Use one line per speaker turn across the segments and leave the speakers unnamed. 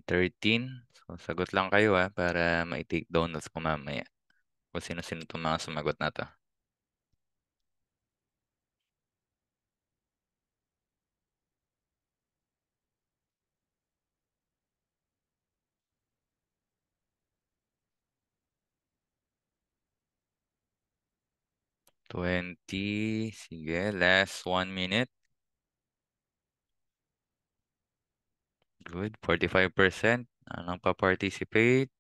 13. So, sagot lang kayo para ma-take down notes ko mamaya. Kung sino-sino itong mga sumagot na to. 20. Sige, last 1 minute. Good. 45%. Anong pa-participate?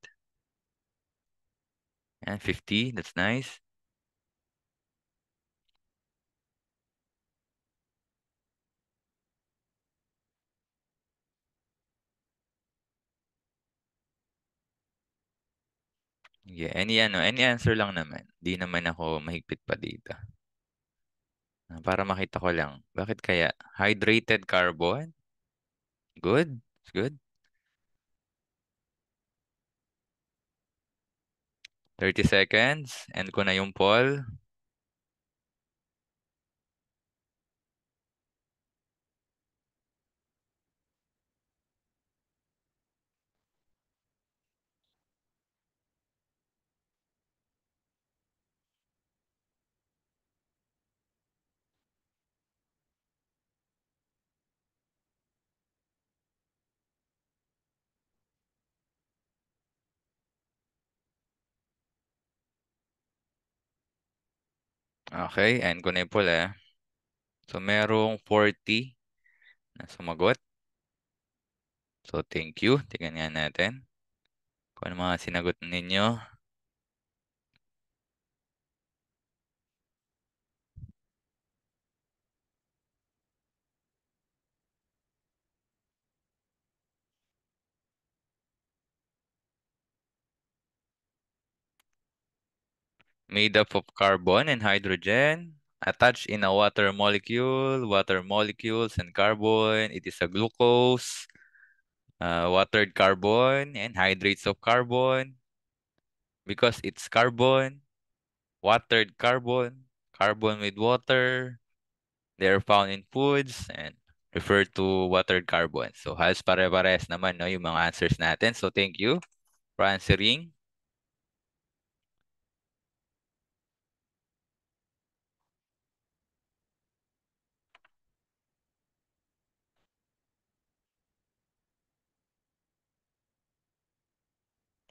And 50. That's nice. Yeah, any answer lang naman. Di naman ako mahigpit pa dito. Para makita ko lang. Bakit kaya? Hydrated carbon? Good. It's good. 30 seconds. End ko na yung poll. Okay, end ko na yung poll eh. So, merong 40 na sumagot. So, thank you. Tingnan nga natin kung ano mga sinagot ninyo. Made up of carbon and hydrogen. Attached in a water molecule. Water molecules and carbon. It is a glucose. Watered carbon and hydrates of carbon. Because it's carbon. Watered carbon. Carbon with water. They are found in foods and refer to watered carbon. So, halos pare-pares naman no, yung mga answers natin. So, thank you for answering.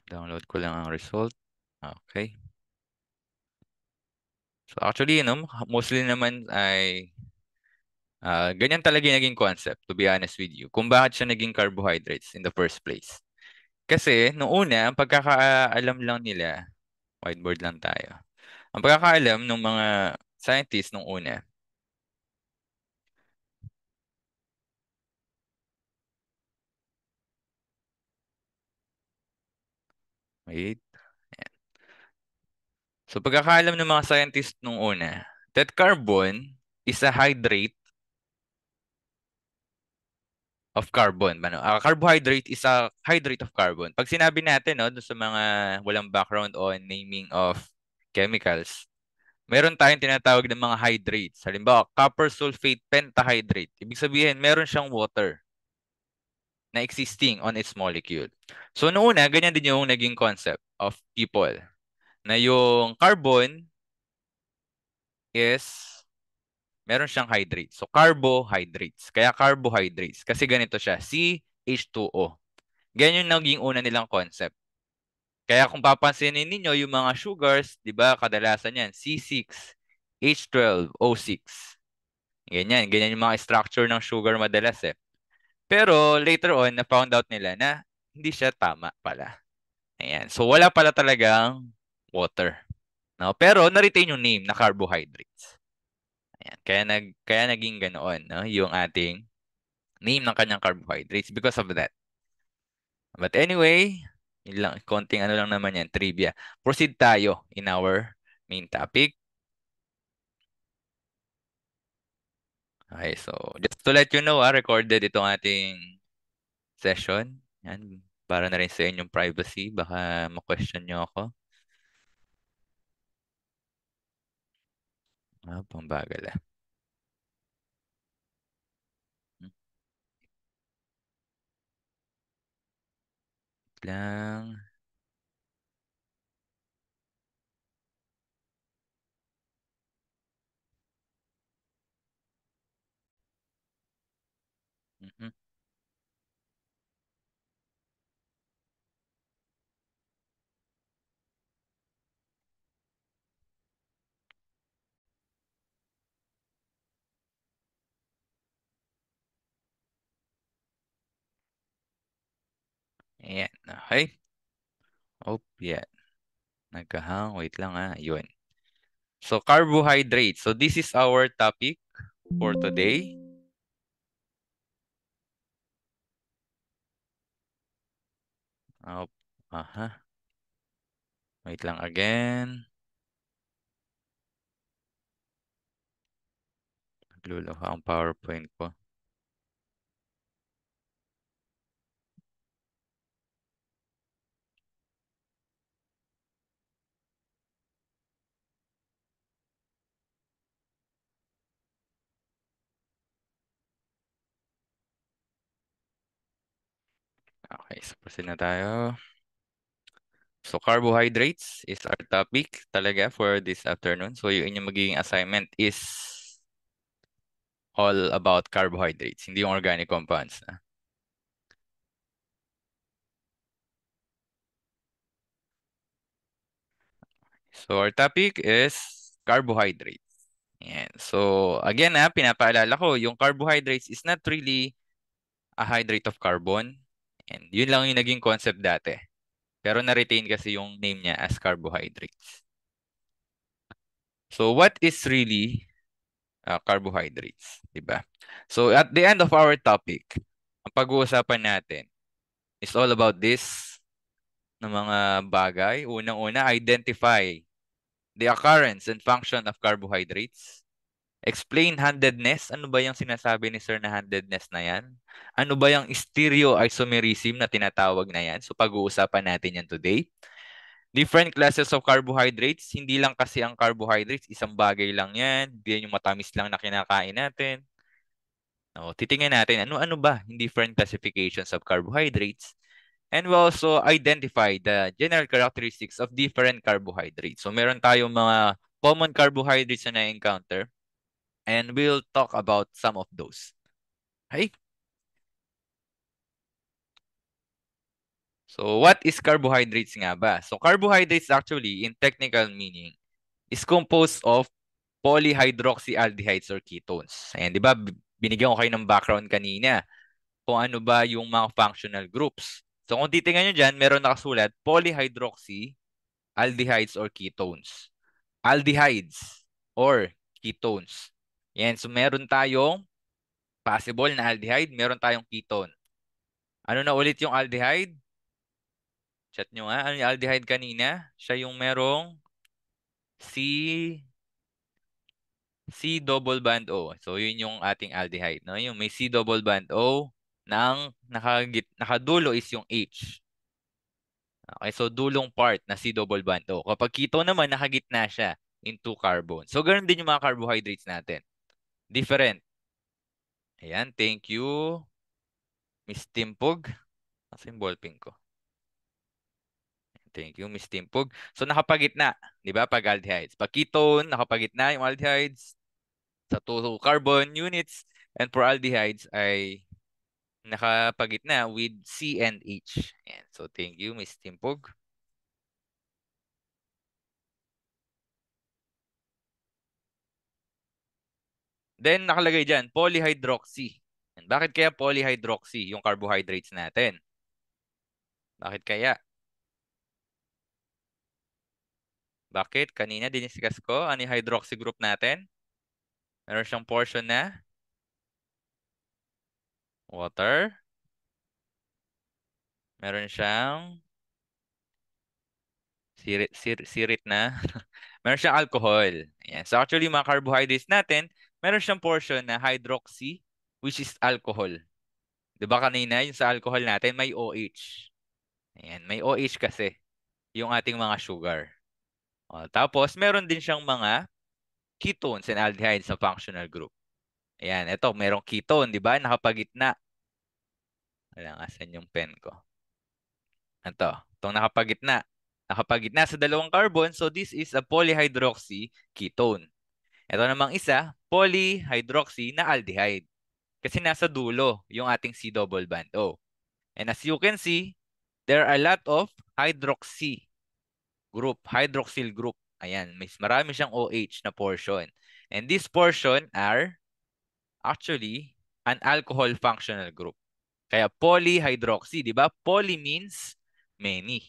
Download ko lang ang result. Okay. So, actually, mostly naman ay ganyan talaga yung naging concept, to be honest with you. Kung bakit siya naging carbohydrates in the first place. Kasi, noong una, ang pagkakaalam lang nila, whiteboard lang tayo. Ang pagkakaalam ng mga scientists nung una, wait. So, pagkakaalam ng mga scientists nung una, that carbon is a hydrate of carbon. Ano? Carbohydrate is a hydrate of carbon. Pag sinabi natin, no, dun sa mga walang background on naming of chemicals, meron tayong tinatawag ng mga hydrates. Halimbawa, copper sulfate pentahydrate. Ibig sabihin, meron siyang water na existing on its molecule. So, noong una, ganyan din yung naging concept of people. Na yung carbon is meron siyang hydrates. So, carbohydrates. Kaya carbohydrates. Kasi ganito siya, CH2O. Ganyan yung naging una nilang concept. Kaya kung papansinin ninyo, yung mga sugars, di ba, kadalasan yan, C6H12O6. Ganyan yung mga structure ng sugar madalas eh. Pero later on, na-found out nila na hindi siya tama pala. Ayan. So, wala pala talagang water. No? Pero, na-retain yung name na carbohydrates. Ayan. Kaya naging ganoon, no? Yung ating name ng kanyang carbohydrates because of that. But anyway, yun lang, konting ano lang naman yan, trivia. Proceed tayo in our main topic. Okay, so just to let you know, recorded itong ating session. Yan, para na rin sa inyong privacy. Baka ma-question nyo ako. Pambagal ah. Hmm. lang. Mhm. Ayan. Okay. Oh, yeah. Nagkahang. Wait lang ah. Yun. So, carbohydrates. So, this is our topic for today. Oh, aha. Wait lang again. Nagluluha ang PowerPoint ko. Okay, so proceed na tayo. So, carbohydrates is our topic talaga for this afternoon. So, yung inyong magiging assignment is all about carbohydrates, hindi yung organic compounds. So, our topic is carbohydrates. Yan. So, again pinapaalala ko, yung carbohydrates is not really a hydrate of carbon. And yun lang yung naging concept dati. Pero na-retain kasi yung name niya as carbohydrates. So, what is really carbohydrates? Diba? So, at the end of our topic, ang pag-uusapan natin is all about this na mga bagay. Unang-una, identify the occurrence and function of carbohydrates. Explain handedness. Ano ba yung sinasabi ni Sir na handedness na yan? Ano ba yung stereoisomerism na tinatawag na yan? So pag-uusapan natin yan today. Different classes of carbohydrates. Hindi lang kasi ang carbohydrates, isang bagay lang yan. Hindi yan yung matamis lang na kinakain natin. No, titingnan natin ano-ano ba yung different classifications of carbohydrates. And we also identify the general characteristics of different carbohydrates. So meron tayong mga common carbohydrates na na-encounter. And we'll talk about some of those. Okay? So, what is carbohydrates nga ba? So, carbohydrates actually, in technical meaning, is composed of polyhydroxyaldehydes or ketones. Ayan, di ba? Binigyan ko kayo ng background kanina kung ano ba yung mga functional groups. So, kung titingnan nyo dyan, meron nakasulat polyhydroxyaldehydes or ketones. Aldehydes or ketones. Yan, so meron tayong possible na aldehyde, meron tayong ketone. Ano na ulit yung aldehyde? Chat nyo nga. Ano yung aldehyde kanina? Siya yung merong C, C double band O. So, yun yung ating aldehyde. No? Yung may C double band O ng nakadulo is yung H. Okay, so dulong part na C double band O. Kapag keto naman, nakagitna siya in two carbons. So, ganun din yung mga carbohydrates natin. Different. Ayan, thank you, Miss Timpog. Nasa yung ballpen ko. Thank you, Miss Timpog. So, nakapagitna, di ba, pag aldehydes. Pag ketone, nakapagitna yung aldehydes sa two carbon units. And for aldehydes ay nakapagitna with C and H. Ayan. So, thank you, Miss Timpog. Then, nakalagay dyan, polyhydroxy. And bakit kaya polyhydroxy yung carbohydrates natin? Bakit kaya? Bakit? Kanina diniscuss ko, ano yung hydroxy group natin? Meron siyang portion na water. Meron siyang sirit na. Meron siyang alcohol. Ayan. So actually, mga carbohydrates natin, meron siyang portion na hydroxy, which is alcohol. 'Di ba kanina, yung sa alcohol natin, may OH. Ayan, may OH kasi, yung ating mga sugar. O, tapos, meron din siyang mga ketones and aldehydes sa functional group. Ayan, ito, merong ketone, 'di ba? Nakapagitna. Wala, asan yung pen ko? Ito, itong nakapagitna. Nakapagitna sa dalawang carbon, so this is a polyhydroxy ketone. Ito namang isa, polyhydroxy na aldehyde. Kasi nasa dulo yung ating C double bond O. And as you can see, there are a lot of hydroxy group, hydroxyl group. Ayan, marami siyang OH na portion. And this portion are actually an alcohol functional group. Kaya polyhydroxy, di ba? Poly means many.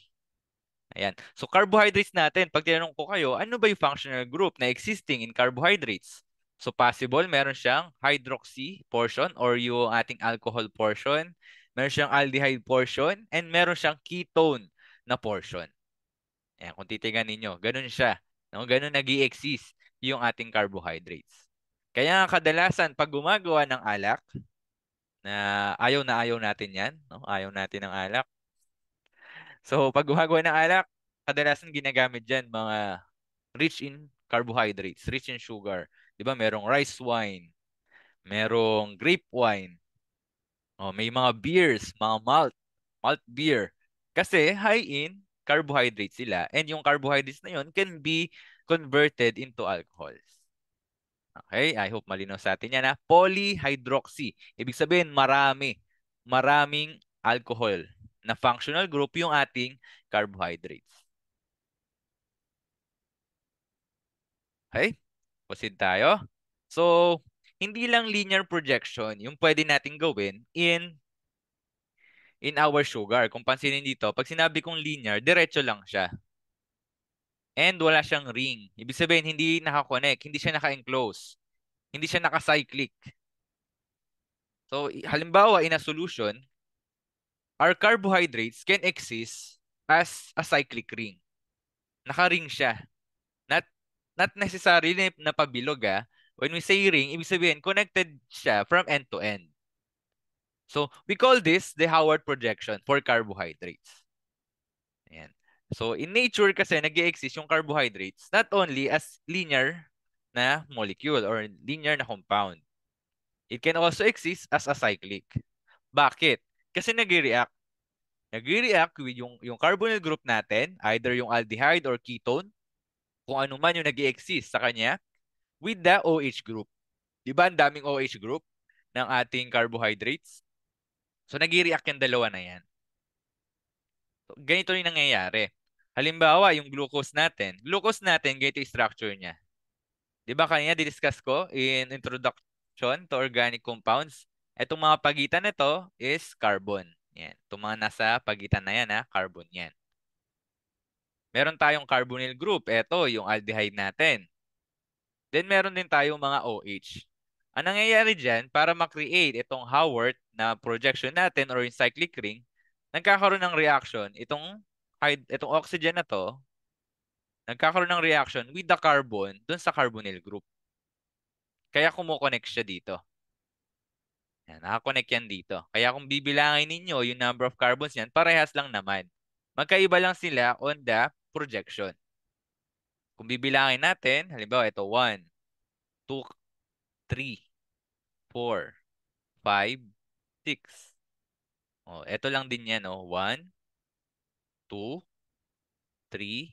Ayan. So carbohydrates natin, pag tinanong ko kayo, ano ba yung functional group na existing in carbohydrates? So possible, meron siyang hydroxy portion or yung ating alcohol portion, meron siyang aldehyde portion, and meron siyang ketone na portion. Ayan, kung titingnan ninyo, ganun siya. No? Ganun nag exist yung ating carbohydrates. Kaya nga kadalasan, pag gumagawa ng alak, na ayaw natin yan, no? Ayaw natin ng alak. So, pag gumagawa ng alak, kadalasan ginagamit dyan mga rich in carbohydrates, rich in sugar. Di ba? Merong rice wine, merong grape wine, oh, may mga beers, mga malt beer. Kasi high in carbohydrates sila. And yung carbohydrates na yun can be converted into alcohols. Okay? I hope malinaw sa atin yan ha. Polyhydroxy. Ibig sabihin marami. Maraming alcohol na functional group yung ating carbohydrates. Okay? Proceed tayo. So, hindi lang linear projection yung pwede nating gawin in our sugar. Kung pansinin dito, pag sinabi kong linear, diretso lang siya. And wala siyang ring. Ibig sabihin, hindi nakakonect, hindi siya naka-enclose, hindi siya naka-cyclic. So, halimbawa, in a solution, our carbohydrates can exist as a cyclic ring. Naka-ring siya. Not, not necessarily na pabilog ah. When we say ring, ibig sabihin, connected siya from end to end. So, we call this the Howard projection for carbohydrates. Ayan. So, in nature kasi nag-exist yung carbohydrates not only as linear na molecule or linear na compound. It can also exist as a cyclic. Bakit? Kasi nag-react. Nag-react with yung carbonyl group natin, either yung aldehyde or ketone, kung ano man yung nag-exist sa kanya, with the OH group. Di ba ang daming OH group ng ating carbohydrates? So, nag-react yung dalawa na yan. So, ganito rin nangyayari. Halimbawa, yung glucose natin, ganito yung structure niya. Di ba kanina, discuss ko in introduction to organic compounds, itong mga pagitan nito is carbon. Yan. Itong mga nasa pagitan na yan, ha? Carbon yan. Meron tayong carbonyl group. Ito, yung aldehyde natin. Then, meron din tayong mga OH. Ang nangyayari dyan, para ma-create itong Howard na projection natin or yung cyclic ring, nagkakaroon ng reaction. Itong oxygen na to, nagkakaroon ng reaction with the carbon dun sa carbonyl group. Kaya kumukonect siya dito. Yan, nakakonect yan dito. Kaya kung bibilangin ninyo yung number of carbons yan, parehas lang naman. Magkaiba lang sila on the projection. Kung bibilangin natin, halimbawa ito 1, 2, 3, 4, 5, 6. Oh, ito lang din yan, oh. 1, 2, 3,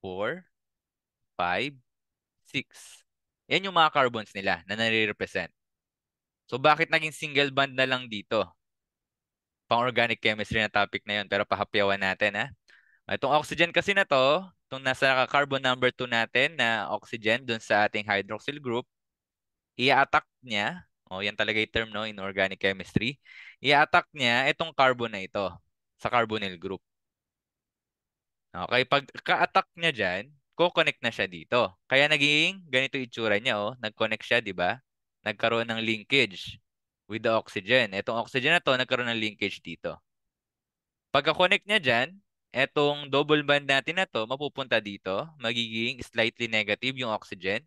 4, 5, 6. Yan yung mga carbons nila na nare-represent. So bakit naging single bond na lang dito? Pang-organic chemistry na topic na yun, pero pahapyawan natin, ha? Itong oxygen kasi na to, itong nasa carbon number 2 natin na oxygen dun sa ating hydroxyl group, i-attack niya, yan talaga yung term no, in organic chemistry, i-attack niya itong carbon na ito sa carbonyl group. Okay, pag ka-attack niya dyan, ko-connect na siya dito. Kaya naging ganito itsura niya, oh. Nag-connect siya, di ba? Nagkaroon ng linkage with the oxygen. Itong oxygen na to, nagkaroon ng linkage dito. Pagka-connect niya dyan, etong double bond natin na to, mapupunta dito, magiging slightly negative yung oxygen.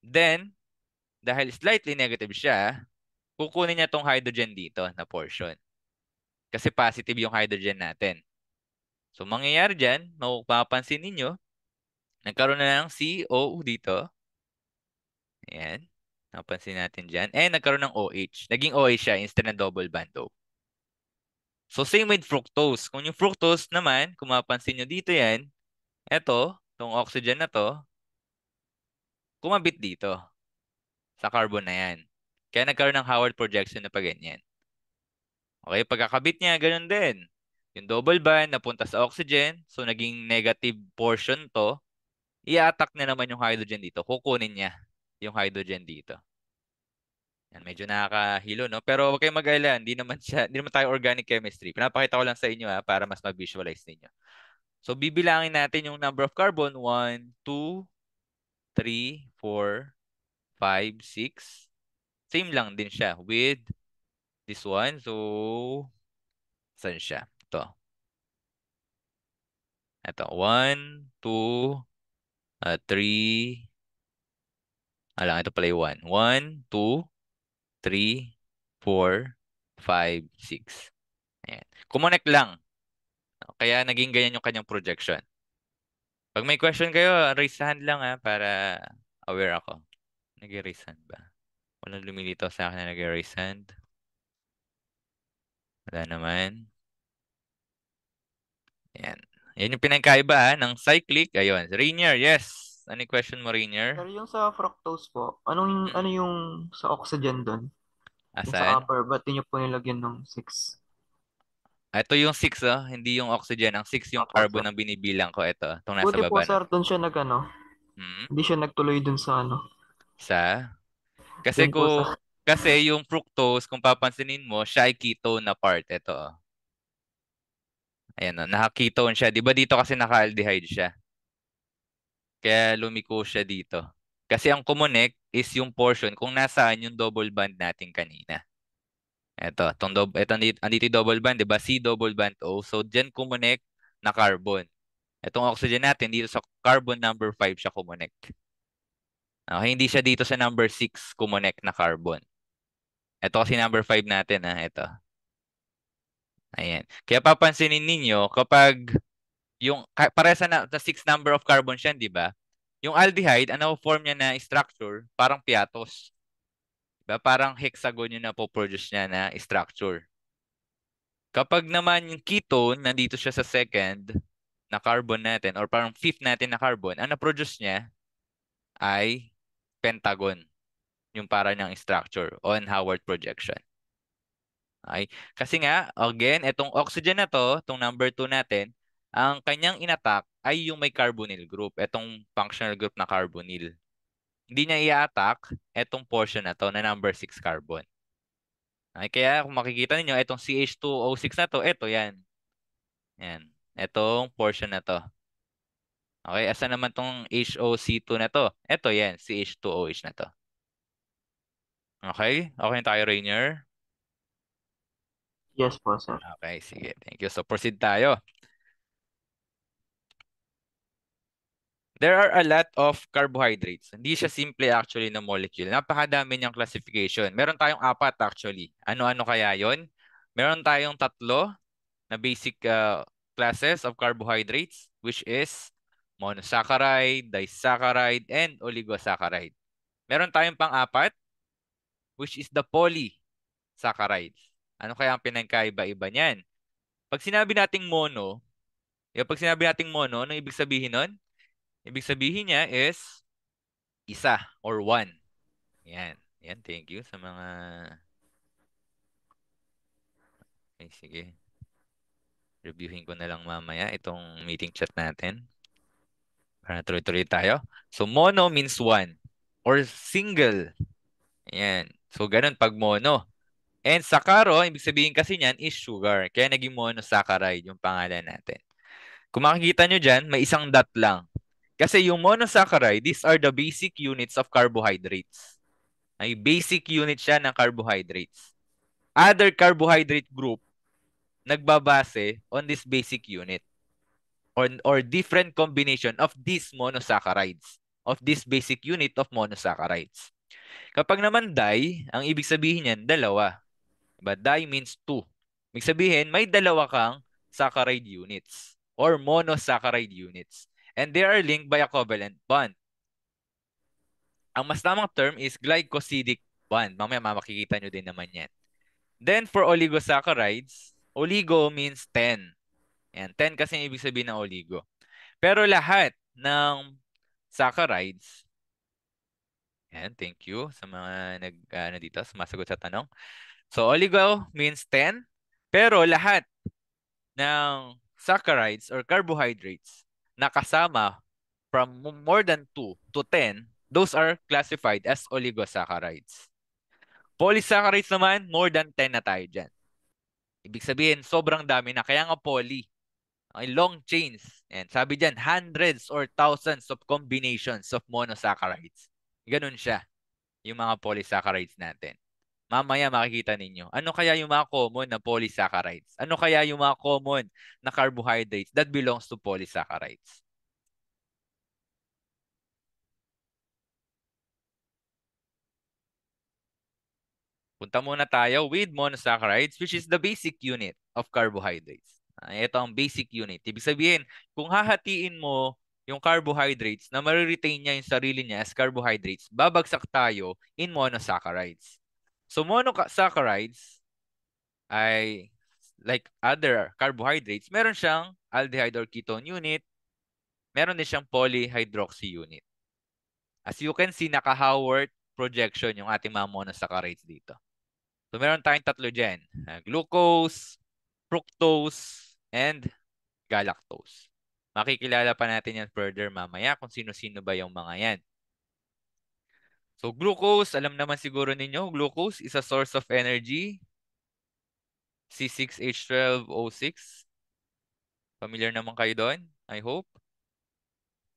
Then, dahil slightly negative siya, kukunin niya tong hydrogen dito na portion. Kasi positive yung hydrogen natin. So, mangyayari dyan, mapapansin ninyo, nagkaroon na ng CO dito. Ayan. Napansin natin dyan. And nagkaroon ng OH. Naging OH siya instead ng double bond O. So, same with fructose. Kung yung fructose naman, kung mapansin nyo dito yan, itong oxygen na to, kumabit dito sa carbon na yan. Kaya nagkaroon ng Howard projection na pa ganyan. Okay, pagkakabit niya, ganun din. Yung double bond napunta sa oxygen, so naging negative portion to, i-attack na naman yung hydrogen dito. Kukunin niya yung hydrogen dito. Yan, medyo nakakahilo, no? Pero huwag kayong mag-alala, hindi naman tayo organic chemistry. Pinapakita ko lang sa inyo para mas ma-visualize ninyo. So, bibilangin natin yung number of carbon. 1, 2, 3, 4, 5, 6. Same lang din siya with this one. So, saan siya? Ito. 1, 2, 3. Ito pala yung 1. 1, 2, 3, 4, 5, 6. Ayan. Kumonect lang. Kaya naging ganyan yung kanyang projection. Pag may question kayo, raise hand lang para aware ako. Nag-raise hand ba? Walang lumilitaw sa akin na nag-raise hand. Wala naman. Ayan. Yan yung pinagkaiba ng cyclic. Ayun. Rainier, yes. Ano yung question mo,
Sir,
Rainier?
yung sa fructose po, ano
Mm.
yung sa oxygen doon? Yung sa
Asan?
upper, ba't di niyo po nilagyan ng 6?
Ito yung 6, hindi yung oxygen. Ang 6 yung
Opo,
carbon
sir.
ang binibilang ko. Ito, itong nasa
Buti po,
baba na.
sir, doon siya
Hmm?
hindi siya nagtuloy doon sa
Sa? Kasi
doon po sa,
yung fructose, kung papansinin mo, siya ay ketone na part. Ito, oh. Ayan, oh, naka-ketone siya. Di ba dito kasi naka-aldehyde siya? Kaya lumiko siya dito. Kasi ang kumonek is yung portion kung nasaan yung double bond natin kanina. Andito yung double bond, di ba? C double bond O. So, dyan kumonek na carbon. Itong oxygen natin, dito sa carbon number 5 siya kumonek. Okay, hindi siya dito sa number 6 kumonek na carbon. Ito kasi number 5 natin, ito. Ayan. Kaya papansinin ninyo, kapag para sa 6 number of carbon siya, di ba? Yung aldehyde, ano form niya na structure? Parang piatos. Diba? Parang hexagon yung napoproduce niya na structure. Kapag naman yung ketone, nandito siya sa second na carbon natin or parang fifth natin na carbon, ang na-produce niya ay pentagon, yung para niyang structure on Howard projection. Okay? Kasi nga, again, itong oxygen na to, itong number 2 natin, ang kanyang inattack ay yung may carbonyl group, itong functional group na carbonyl. Hindi niya i-attack itong portion na to na number 6 carbon. Okay? Kaya kung makikita niyo itong CH2O6 na to, ito yan. Yan. Itong portion na to. Okay, asa naman tong HOC2 na to? Ito yan, CH2OH na to. Okay? Okay na tayo, Rainier?
yes po, sir.
Okay, sige. Thank you. So, proceed tayo. There are a lot of carbohydrates. Hindi siya simple actually na molecule. Napakadami niyang classification. Meron tayong 4 actually. Ano-ano kaya yon? Meron tayong 3 na basic classes of carbohydrates, which is monosaccharide, disaccharide, and oligosaccharide. Meron tayong pang-4, which is the polysaccharides. Ano kaya ang pinagkaiba-iba niyan? Pag sinabi nating mono, ano ibig sabihin nun? Ibig sabihin niya is isa or one. Yan. Yan, thank you sa mga... Okay, sige. Reviewin ko na lang mamaya itong meeting chat natin. Para tuloy-tuloy tayo. So, mono means one or single. Ayan. So, ganun pag mono. And saccaro, ibig sabihin kasi niyan is sugar. Kaya naging monosaccharide yung pangalan natin. Kung makikita nyo dyan, may isang dot lang. Kasi yung monosaccharide, these are the basic units of carbohydrates. Ay basic unit siya ng carbohydrates. Other carbohydrate group nagbabase on this basic unit or different combination of these monosaccharides, of this basic unit of monosaccharides. Kapag naman di, ang ibig sabihin niyan, dalawa. Diba? Di means two. Ibig sabihin, may dalawa kang saccharide units or monosaccharide units. And they are linked by a covalent bond. Ang mas tamang term is glycosidic bond. Mamaya makikita nyo din naman yan. Then for oligosaccharides, Oligo means 10. Yan, 10 kasi yung ibig sabihin ng oligo. Pero lahat ng saccharides, yan, thank you sa mga dito, sumasagot sa tanong. So, oligo means 10, pero lahat ng saccharides or carbohydrates na kasama from more than 2 to 10, those are classified as oligosaccharides. Polysaccharides naman, more than 10 na tayo dyan. Ibig sabihin, sobrang dami na. Kaya nga poly. Okay, long chains. And sabi dyan, hundreds or thousands of combinations of monosaccharides. Ganun siya, yung mga polysaccharides natin. Mamaya makikita ninyo. Ano kaya yung mga common na polysaccharides? Ano kaya yung mga common na carbohydrates that belongs to polysaccharides? Punta muna tayo with monosaccharides, which is the basic unit of carbohydrates. Ito ang basic unit. Ibig sabihin, kung hahatiin mo yung carbohydrates na mariretain niya yung sarili niya as carbohydrates, babagsak tayo in monosaccharides. So monosaccharides ay like other carbohydrates, meron siyang aldehyde or ketone unit, meron din siyang polyhydroxy unit. As you can see, naka-Haworth projection yung ating mga monosaccharides dito. So meron tayong tatlo dyan. Glucose, fructose, and galactose. Makikilala pa natin yan further mamaya kung sino-sino ba yung mga yan. So glucose, alam naman siguro ninyo, glucose is a source of energy. C6H12O6. Familiar naman kayo doon, I hope.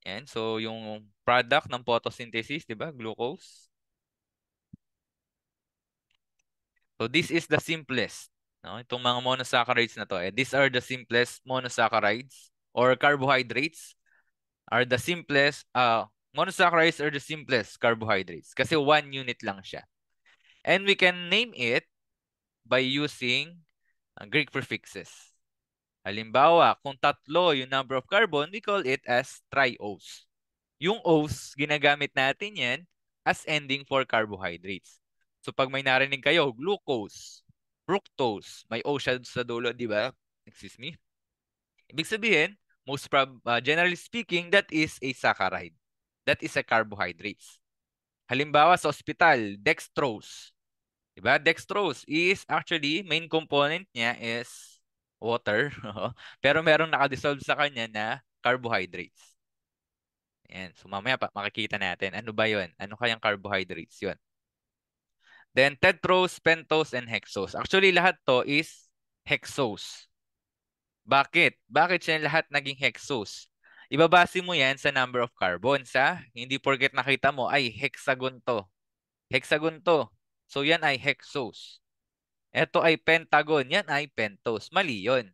Yan. So yung product ng photosynthesis, di ba? Glucose. So this is the simplest. No? Itong mga monosaccharides na to. These are the simplest monosaccharides or carbohydrates are the simplest. Monosaccharides are the simplest carbohydrates kasi one unit lang siya. And we can name it by using Greek prefixes. Halimbawa, kung tatlo yung number of carbon, we call it as triose. Yung O's, ginagamit natin yan as ending for carbohydrates. So pag may narinig kayo, glucose, fructose, may O siya sa dulo, di ba? Excuse me. Ibig sabihin, generally speaking, that is a saccharide. That is a carbohydrates. Halimbawa sa ospital, dextrose. Di ba? Dextrose is actually, main component niya is water. Pero merong nakadissolve sa kanya na carbohydrates. Ayan. So mamaya pa makikita natin. Ano ba yun? Ano kayang carbohydrates yun? Then tetrose, pentose, and hexose. Actually, lahat to is hexose. Bakit? Bakit siya lahat naging hexose? Ibabase mo yan sa number of carbons, ha? Hindi porket nakita mo, ay, hexagon to. Hexagon to. So, yan ay hexose. Ito ay pentagon. Yan ay pentose. Mali yun.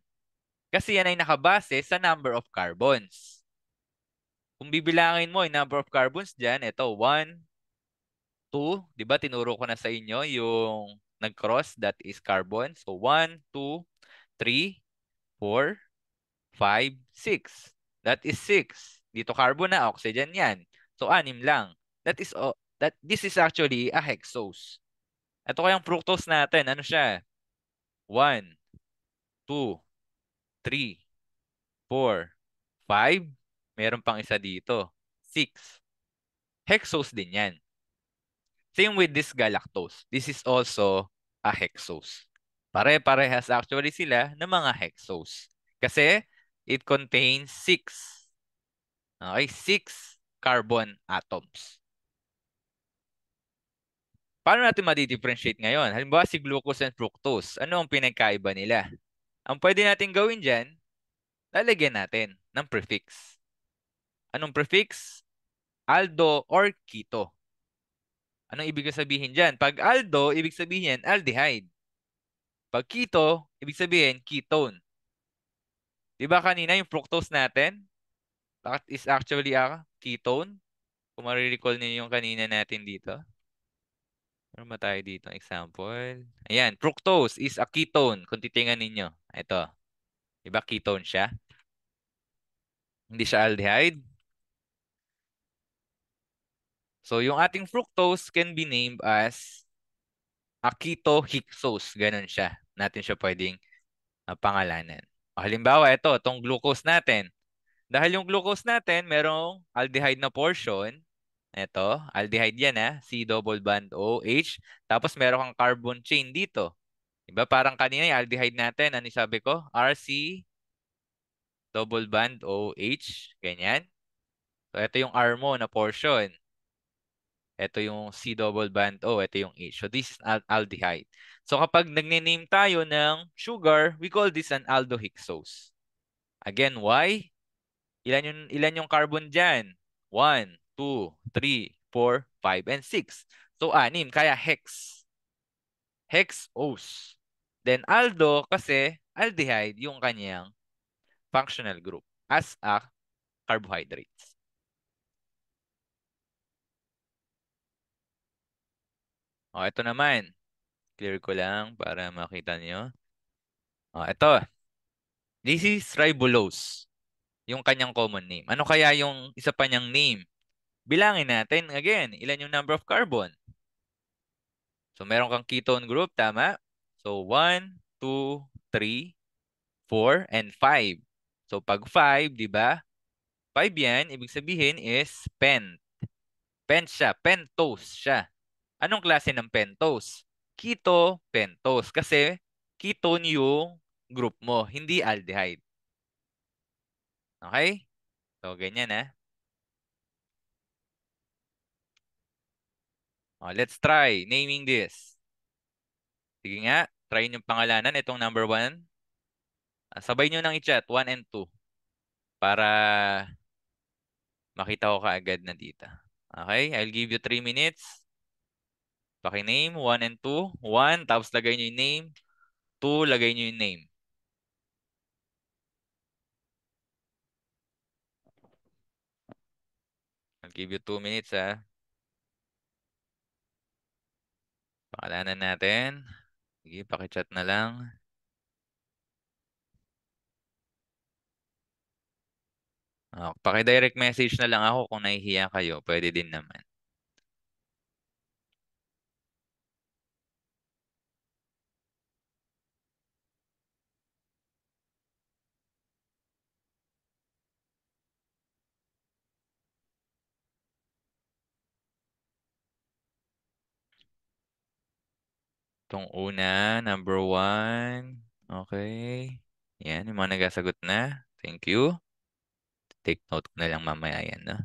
Kasi yan ay nakabase sa number of carbons. Kung bibilangin mo yung number of carbons dyan, ito, 1, 2, di ba tinuro ko na sa inyo yung nag-cross, that is carbon. So 1, 2, 3, 4, 5, 6. That is 6. Dito carbon na, oxygen yan. So 6 lang. This is actually a hexose. Ito kayang fructose natin, ano siya? 1, 2, 3, 4, 5. Meron pang isa dito. 6. Hexose din yan. Same with this galactose. This is also a hexose. Pare-parehas actually sila ng mga hexose. Kasi it contains 6. Okay, 6 carbon atoms. Paano natin ma-differentiate ngayon? Halimbawa si glucose and fructose. Ano ang pinagkaiba nila? Ang pwede natin gawin dyan, lalagyan natin ng prefix. Anong prefix? Aldo or keto. Anong ibig sabihin dyan? Pag aldo, ibig sabihin aldehyde. Pag keto, ibig sabihin ketone. Di ba kanina yung fructose natin, that is actually a ketone? Kung marirecall niyo yung kanina natin dito. Ano ba tayo dito? Example. Ayan, fructose is a ketone. Kung titingnan ninyo. Ito. Di ba ketone siya? Hindi siya aldehyde. So, yung ating fructose can be named as a ketohexose. Ganun siya. Natin siya pwedeng ang pangalanan. O, halimbawa, itong glucose natin. Dahil yung glucose natin, merong aldehyde na portion. Ito, aldehyde yan C double bond OH. Tapos meron kang carbon chain dito. Diba? Parang kanina yung aldehyde natin, ano yung sabi ko? RC double bond OH. Ganyan. So, ito yung R mo na portion. Ito yung C double bond O. Ito yung H. So, this is aldehyde. So, kapag nagne-name tayo ng sugar, we call this an aldohexose. Again, why? Ilan yung carbon dyan? 1, 2, 3, 4, 5, and 6. So, 6. Kaya hex. Hexose. Then, aldo kasi aldehyde yung kanyang functional group as a carbohydrates. O, ito naman. Clear ko lang para makita niyo. O, ito. This is ribulose. Yung kanyang common name. Ano kaya yung isa pa niyang name? Bilangin natin. Again, ilan yung number of carbon? So, meron kang ketone group, tama? So, 1, 2, 3, 4, and 5. So, pag 5, di ba? 5 yan, ibig sabihin is pen. Pen siya, pentose siya. Anong klase ng pentose? Keto, pentose. Kasi ketone yung group mo, hindi aldehyde. Okay? So, ganyan let's try naming this. Sige nga, try yung pangalanan. Itong number 1. Sabay nyo nang i-chat, 1 and 2. Para makita ko kaagad na dito. Okay, I'll give you 3 minutes. Paki-name, 1 and 2. 1, tapos lagay nyo yung name. 2, lagay nyo yung name. I'll give you 2 minutes Pangalanan natin. Sige, paki-chat na lang. Paki-direct message na lang ako kung nahihiya kayo. Pwede din naman. Itong una, number 1. Okay. Yan, yung mga nagasagot na. Thank you. Take note ko na lang mamaya yan, no?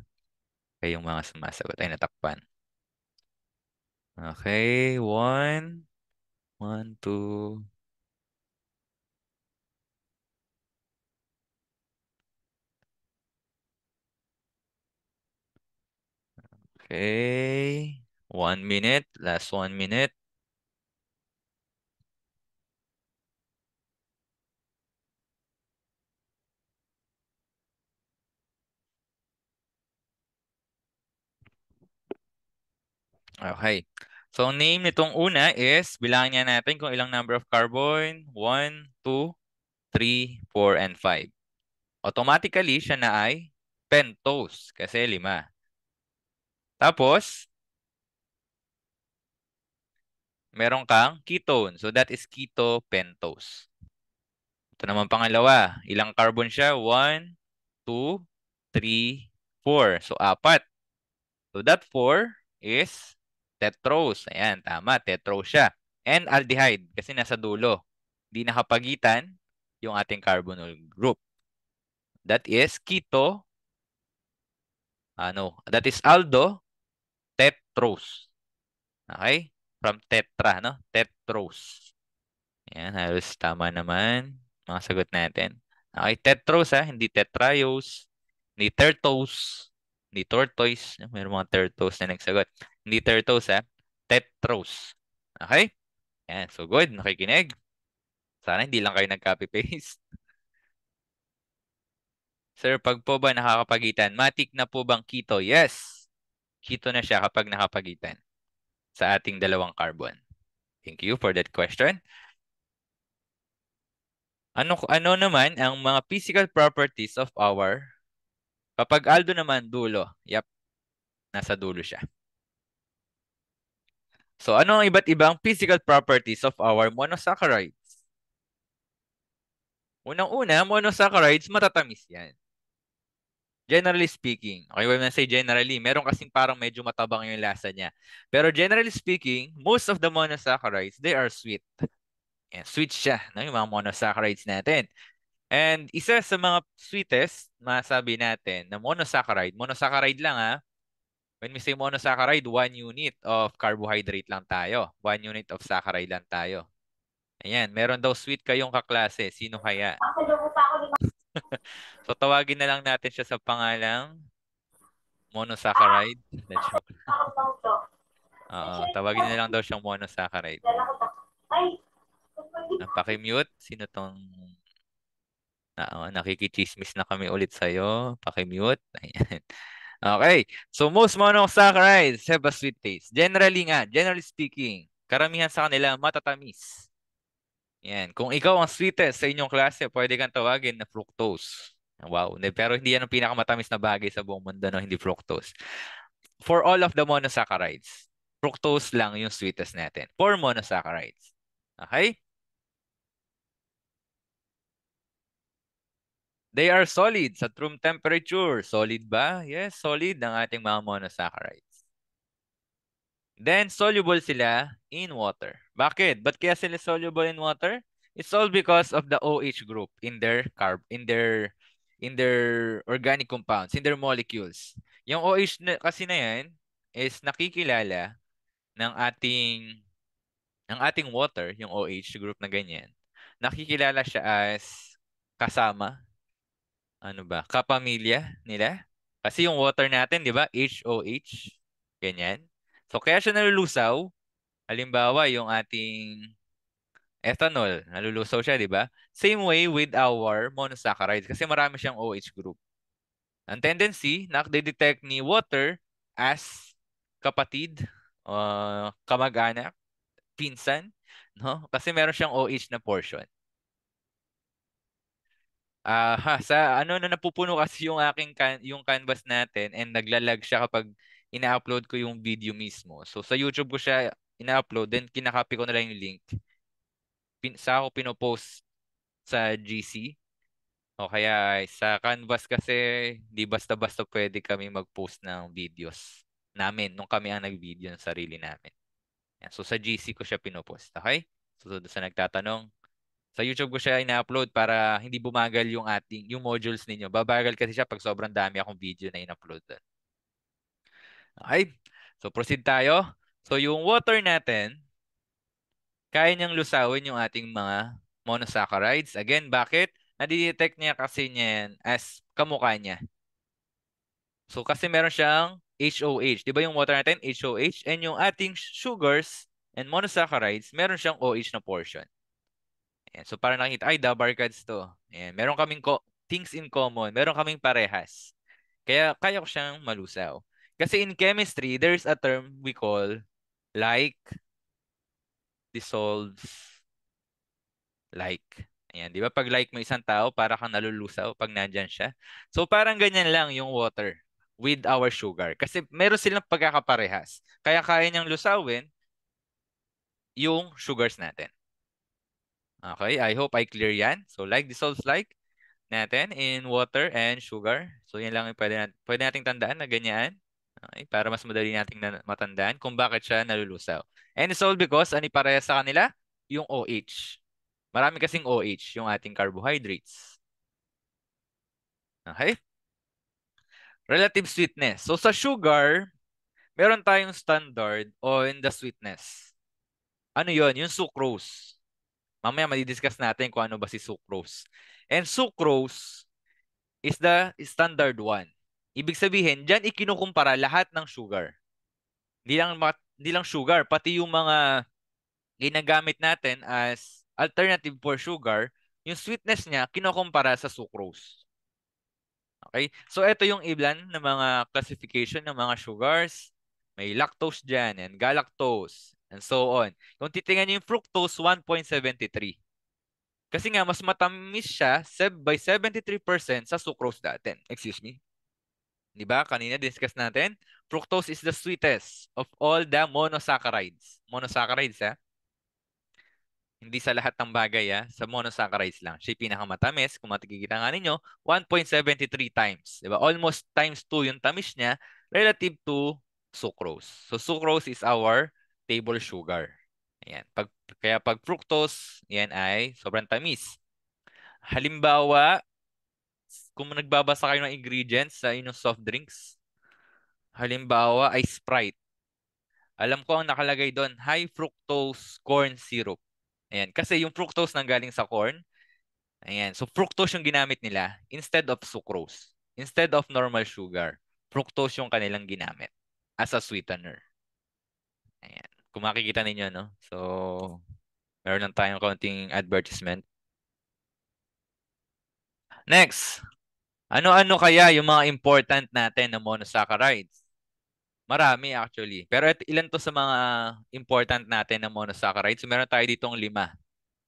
Kayong mga sumasagot ay natakpan. Okay, 1. 1, 2. Okay. 1 minute. Last 1 minute. Okay. So, ang name nitong una is, bilangin niya natin kung ilang number of carbon. 1, 2, 3, 4, and 5. Automatically, siya na ay pentose kasi 5. Tapos, meron kang ketone. So, that is ketopentose. Ito naman pangalawa. Ilang carbon siya? 1, 2, 3, 4. So, 4. So, that 4 is tetrose. Ayan, tama. Tetrose siya. And aldehyde kasi nasa dulo. Di nakapagitan yung ating carbonyl group. That is that is aldo tetrose. Okay? From tetra, no? Tetrose. Ayan, halos tama naman. Mga sagot natin. Okay, tetrose hindi tetraiose, hindi tertose, hindi tortoise. Mayroon mga tertose na nagsagot. Hindi tertose tetrose. Okay? Ayan, so good. Nakikinig. Sana hindi lang kayo nag-copy-paste. Sir, pag po ba nakakapagitan, matik na po bang keto? Yes. Keto na siya kapag nakapagitan sa ating dalawang carbon. Thank you for that question. Ano naman ang mga physical properties of our kapag aldo naman dulo? Yep, nasa dulo siya. So ano ang iba't ibang physical properties of our monosaccharides? Unang-una, monosaccharides, matatamis yan. Generally speaking. Okay, when I say generally, meron kasing parang medyo matabang yung lasa niya. Pero generally speaking, most of the monosaccharides, they are sweet. Yan, sweet siya, no? Yung mga monosaccharides natin. And isa sa mga sweetest, masabi natin, na monosaccharide. Monosaccharide lang ha. When we say monosaccharide, 1 unit of carbohydrate lang tayo. 1 unit of saccharide lang tayo. Ayan, meron daw sweet kayong kaklase. Sino kaya? So tawagin na lang natin siya sa pangalang monosaccharide. Na joke. Oo, tawagin na lang daw siyang monosaccharide. Paki-mute. Sino tong nakikichismis na kami ulit sa'yo? Paki-mute. Ayan. Okay. So most monosaccharides have a sweet taste. Generally speaking, karamihan sa kanila matatamis. Yan. Kung ikaw ang sweetest sa inyong klase, pwede kang tawagin na fructose. Wow. Pero hindi yan ang pinakamatamis na bagay sa buong mundo, no? Hindi fructose. For all of the monosaccharides, fructose lang yung sweetest natin. For monosaccharides. Okay? They are solids at room temperature. Solid ba? Yes, solid ang ating mga monosaccharides. Then, soluble sila in water. Bakit? Ba't kaya sila soluble in water? It's all because of the OH group in their in their organic compounds, in their molecules. Yung OH kasi na yan is nakikilala ng ating water, yung OH group na ganyan. Nakikilala siya as kasama, ano ba, kapamilya nila. Kasi yung water natin, di ba? HOH, ganyan. So, kaya siya nalulusaw. Halimbawa, yung ating ethanol, nalulusaw siya, di ba? Same way with our monosaccharides kasi marami siyang OH group. Ang tendency, nakde-detect ni water as kapatid, kamag-anak, pinsan, no? Kasi meron siyang OH na portion. Sa ano na napupuno kasi yung yung canvas natin and naglalag siya kapag ina-upload ko yung video mismo. So sa YouTube ko siya ina-upload then kinakopy ko na lang yung link. Sa ako pinopost sa GC. O kaya sa Canvas kasi di basta-basta pwede kami mag-post ng videos namin nung kami ang nag-video ng sarili namin. Yan. So sa GC ko siya pinopost. Okay? So sa nagtatanong, sa YouTube ko siya ina-upload para hindi bumagal yung modules ninyo. Babagal kasi siya pag sobrang dami akong video na in-upload doon. Okay? So proceed tayo. So yung water natin, kaya niyang lusawin yung ating mga monosaccharides. Again, bakit? Nadidetect niya kasi niyan as kamukha niya. So kasi meron siyang HOH. Di ba yung water natin, HOH? And yung ating sugars and monosaccharides, meron siyang OH na portion. Ayan. So para nakita, ay, dabarkads to. Ayan. Meron kaming things in common. Meron kaming parehas. Kaya ko siyang malusaw. Kasi in chemistry, there's a term we call like dissolves like. Ayan, di ba? Pag like mo isang tao, para kang nalulusaw pag nandyan siya. So parang ganyan lang yung water with our sugar. Kasi meron silang pagkakaparehas. Kaya niyang lusawin yung sugars natin. Okay, I hope I clear yan. So like dissolves like natin in water and sugar. So yan lang yung pwede nating tandaan na ganyan. Okay, para mas madali nating matandaan kung bakit siya nalulusaw. And it's all because ani pareha sa kanila? Yung OH. Marami kasing OH yung ating carbohydrates. Okay? Relative sweetness. So sa sugar, meron tayong standard on the sweetness. Ano yon? Yung sucrose. Mamaya madidiscuss natin kung ano ba si sucrose. And sucrose is the standard one. Ibig sabihin, dyan ikinukumpara lahat ng sugar. Hindi lang sugar, pati yung mga ginagamit natin as alternative for sugar, yung sweetness niya kinukumpara sa sucrose. Okay? So, ito yung ilan ng mga classification ng mga sugars. May lactose dyan and galactose and so on. Kung titingnan niyo yung fructose, 1.73. Kasi nga, mas matamis siya by 73% sa sucrose natin. Excuse me. Di ba? Kanina discuss natin. Fructose is the sweetest of all the monosaccharides. Monosaccharides, ha? Hindi sa lahat ng bagay, sa monosaccharides lang. Siya yung pinakamatamis. Kung makikita nga ninyo, 1.73 times. Diba? Almost times 2 yung tamis niya relative to sucrose. So, sucrose is our table sugar. Ayan. Kaya pag fructose, yan ay sobrang tamis. Halimbawa, kung nagbabasa kayo ng ingredients sa inyong soft drinks, halimbawa ay Sprite. Alam ko ang nakalagay doon, high fructose corn syrup. Ayan. Kasi yung fructose nang galing sa corn. Ayan. So, fructose yung ginamit nila instead of sucrose. Instead of normal sugar, fructose yung kanilang ginamit as a sweetener. Ayan. Kung makikita ninyo, no? So, meron lang tayong konting advertisement. Next, ano-ano kaya yung mga important natin na monosaccharides? Marami actually. Pero ilan to sa mga important natin na monosaccharides? So, meron tayo ditong 5.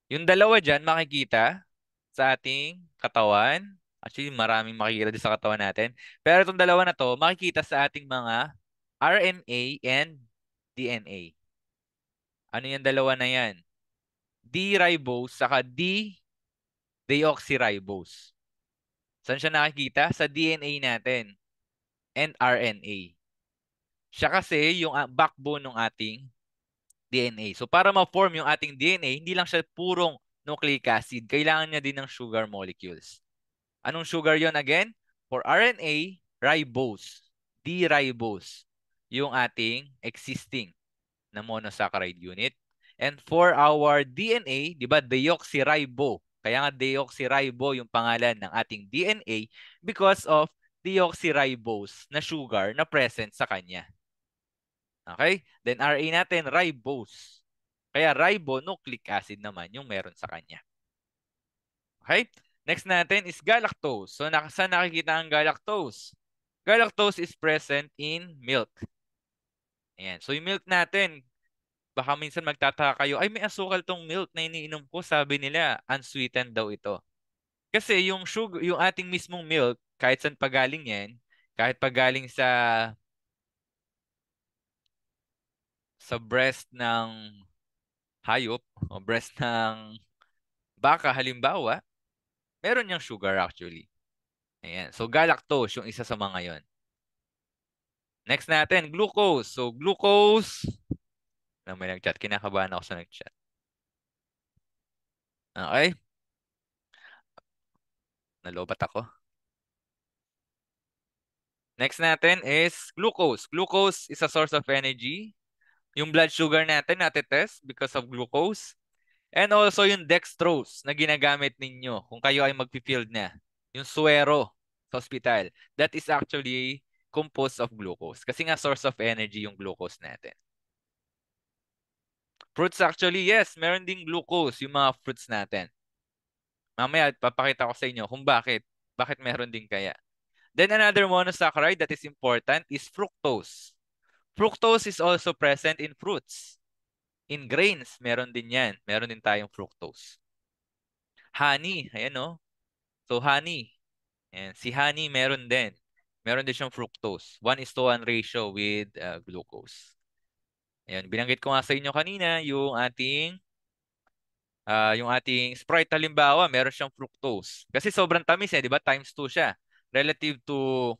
Yung dalawa dyan, makikita sa ating katawan. Actually, maraming makikita din sa katawan natin. Pero itong dalawa na to, makikita sa ating mga RNA and DNA. Ano yung dalawa na yan? D-ribose saka D-deoxyribose. Saan siya nakikita? Sa DNA natin and RNA. Siya kasi yung backbone ng ating DNA. So para ma-form yung ating DNA, hindi lang siya purong nucleic acid. Kailangan niya din ng sugar molecules. Anong sugar yon again? For RNA, ribose. D-ribose. Yung ating existing na monosaccharide unit. And for our DNA, di ba, deoxyribo. Kaya nga deoxyribo yung pangalan ng ating DNA because of deoxyribose na sugar na present sa kanya. Okay? Then RA natin, ribose. Kaya ribonucleic acid naman yung meron sa kanya. Okay? Next natin is galactose. So, saan nakikita ang galactose? Galactose is present in milk. Ayan. So, yung milk natin, baka minsan magtataka kayo, ay may asukal tong milk na iniinom ko. Sabi nila, unsweetened daw ito. Kasi yung sugar, yung ating mismong milk, kahit saan pagaling yan, kahit pagaling sa breast ng hayop o breast ng baka halimbawa, meron niyang sugar actually. Ayan. So, galactose, yung isa sa mga yon. Next natin, glucose. So, glucose, na may nag-chat. Kinakabahan ako sa nag-chat. Okay? Nalobat ako. Next natin is glucose. Glucose is a source of energy. Yung blood sugar natin, natetest because of glucose. And also yung dextrose na ginagamit ninyo kung kayo ay mag-field na. Yung suero sa hospital. That is actually composed of glucose. Kasi nga source of energy yung glucose natin. Fruits actually, yes, meron ding glucose yung mga fruits natin. Mamaya, papakita ko sa inyo kung bakit. Bakit meron din kaya. Then another monosaccharide that is important is fructose. Fructose is also present in fruits. In grains, meron din yan. Meron din tayong fructose. Honey, ayan o. So honey, ayan. Si honey meron din. Meron din siyang fructose. 1:1 ratio with glucose. Ayan, binanggit ko nga sa inyo kanina yung ating Sprite halimbawa, meron siyang fructose. Kasi sobrang tamis di ba? Times 2 siya. Relative to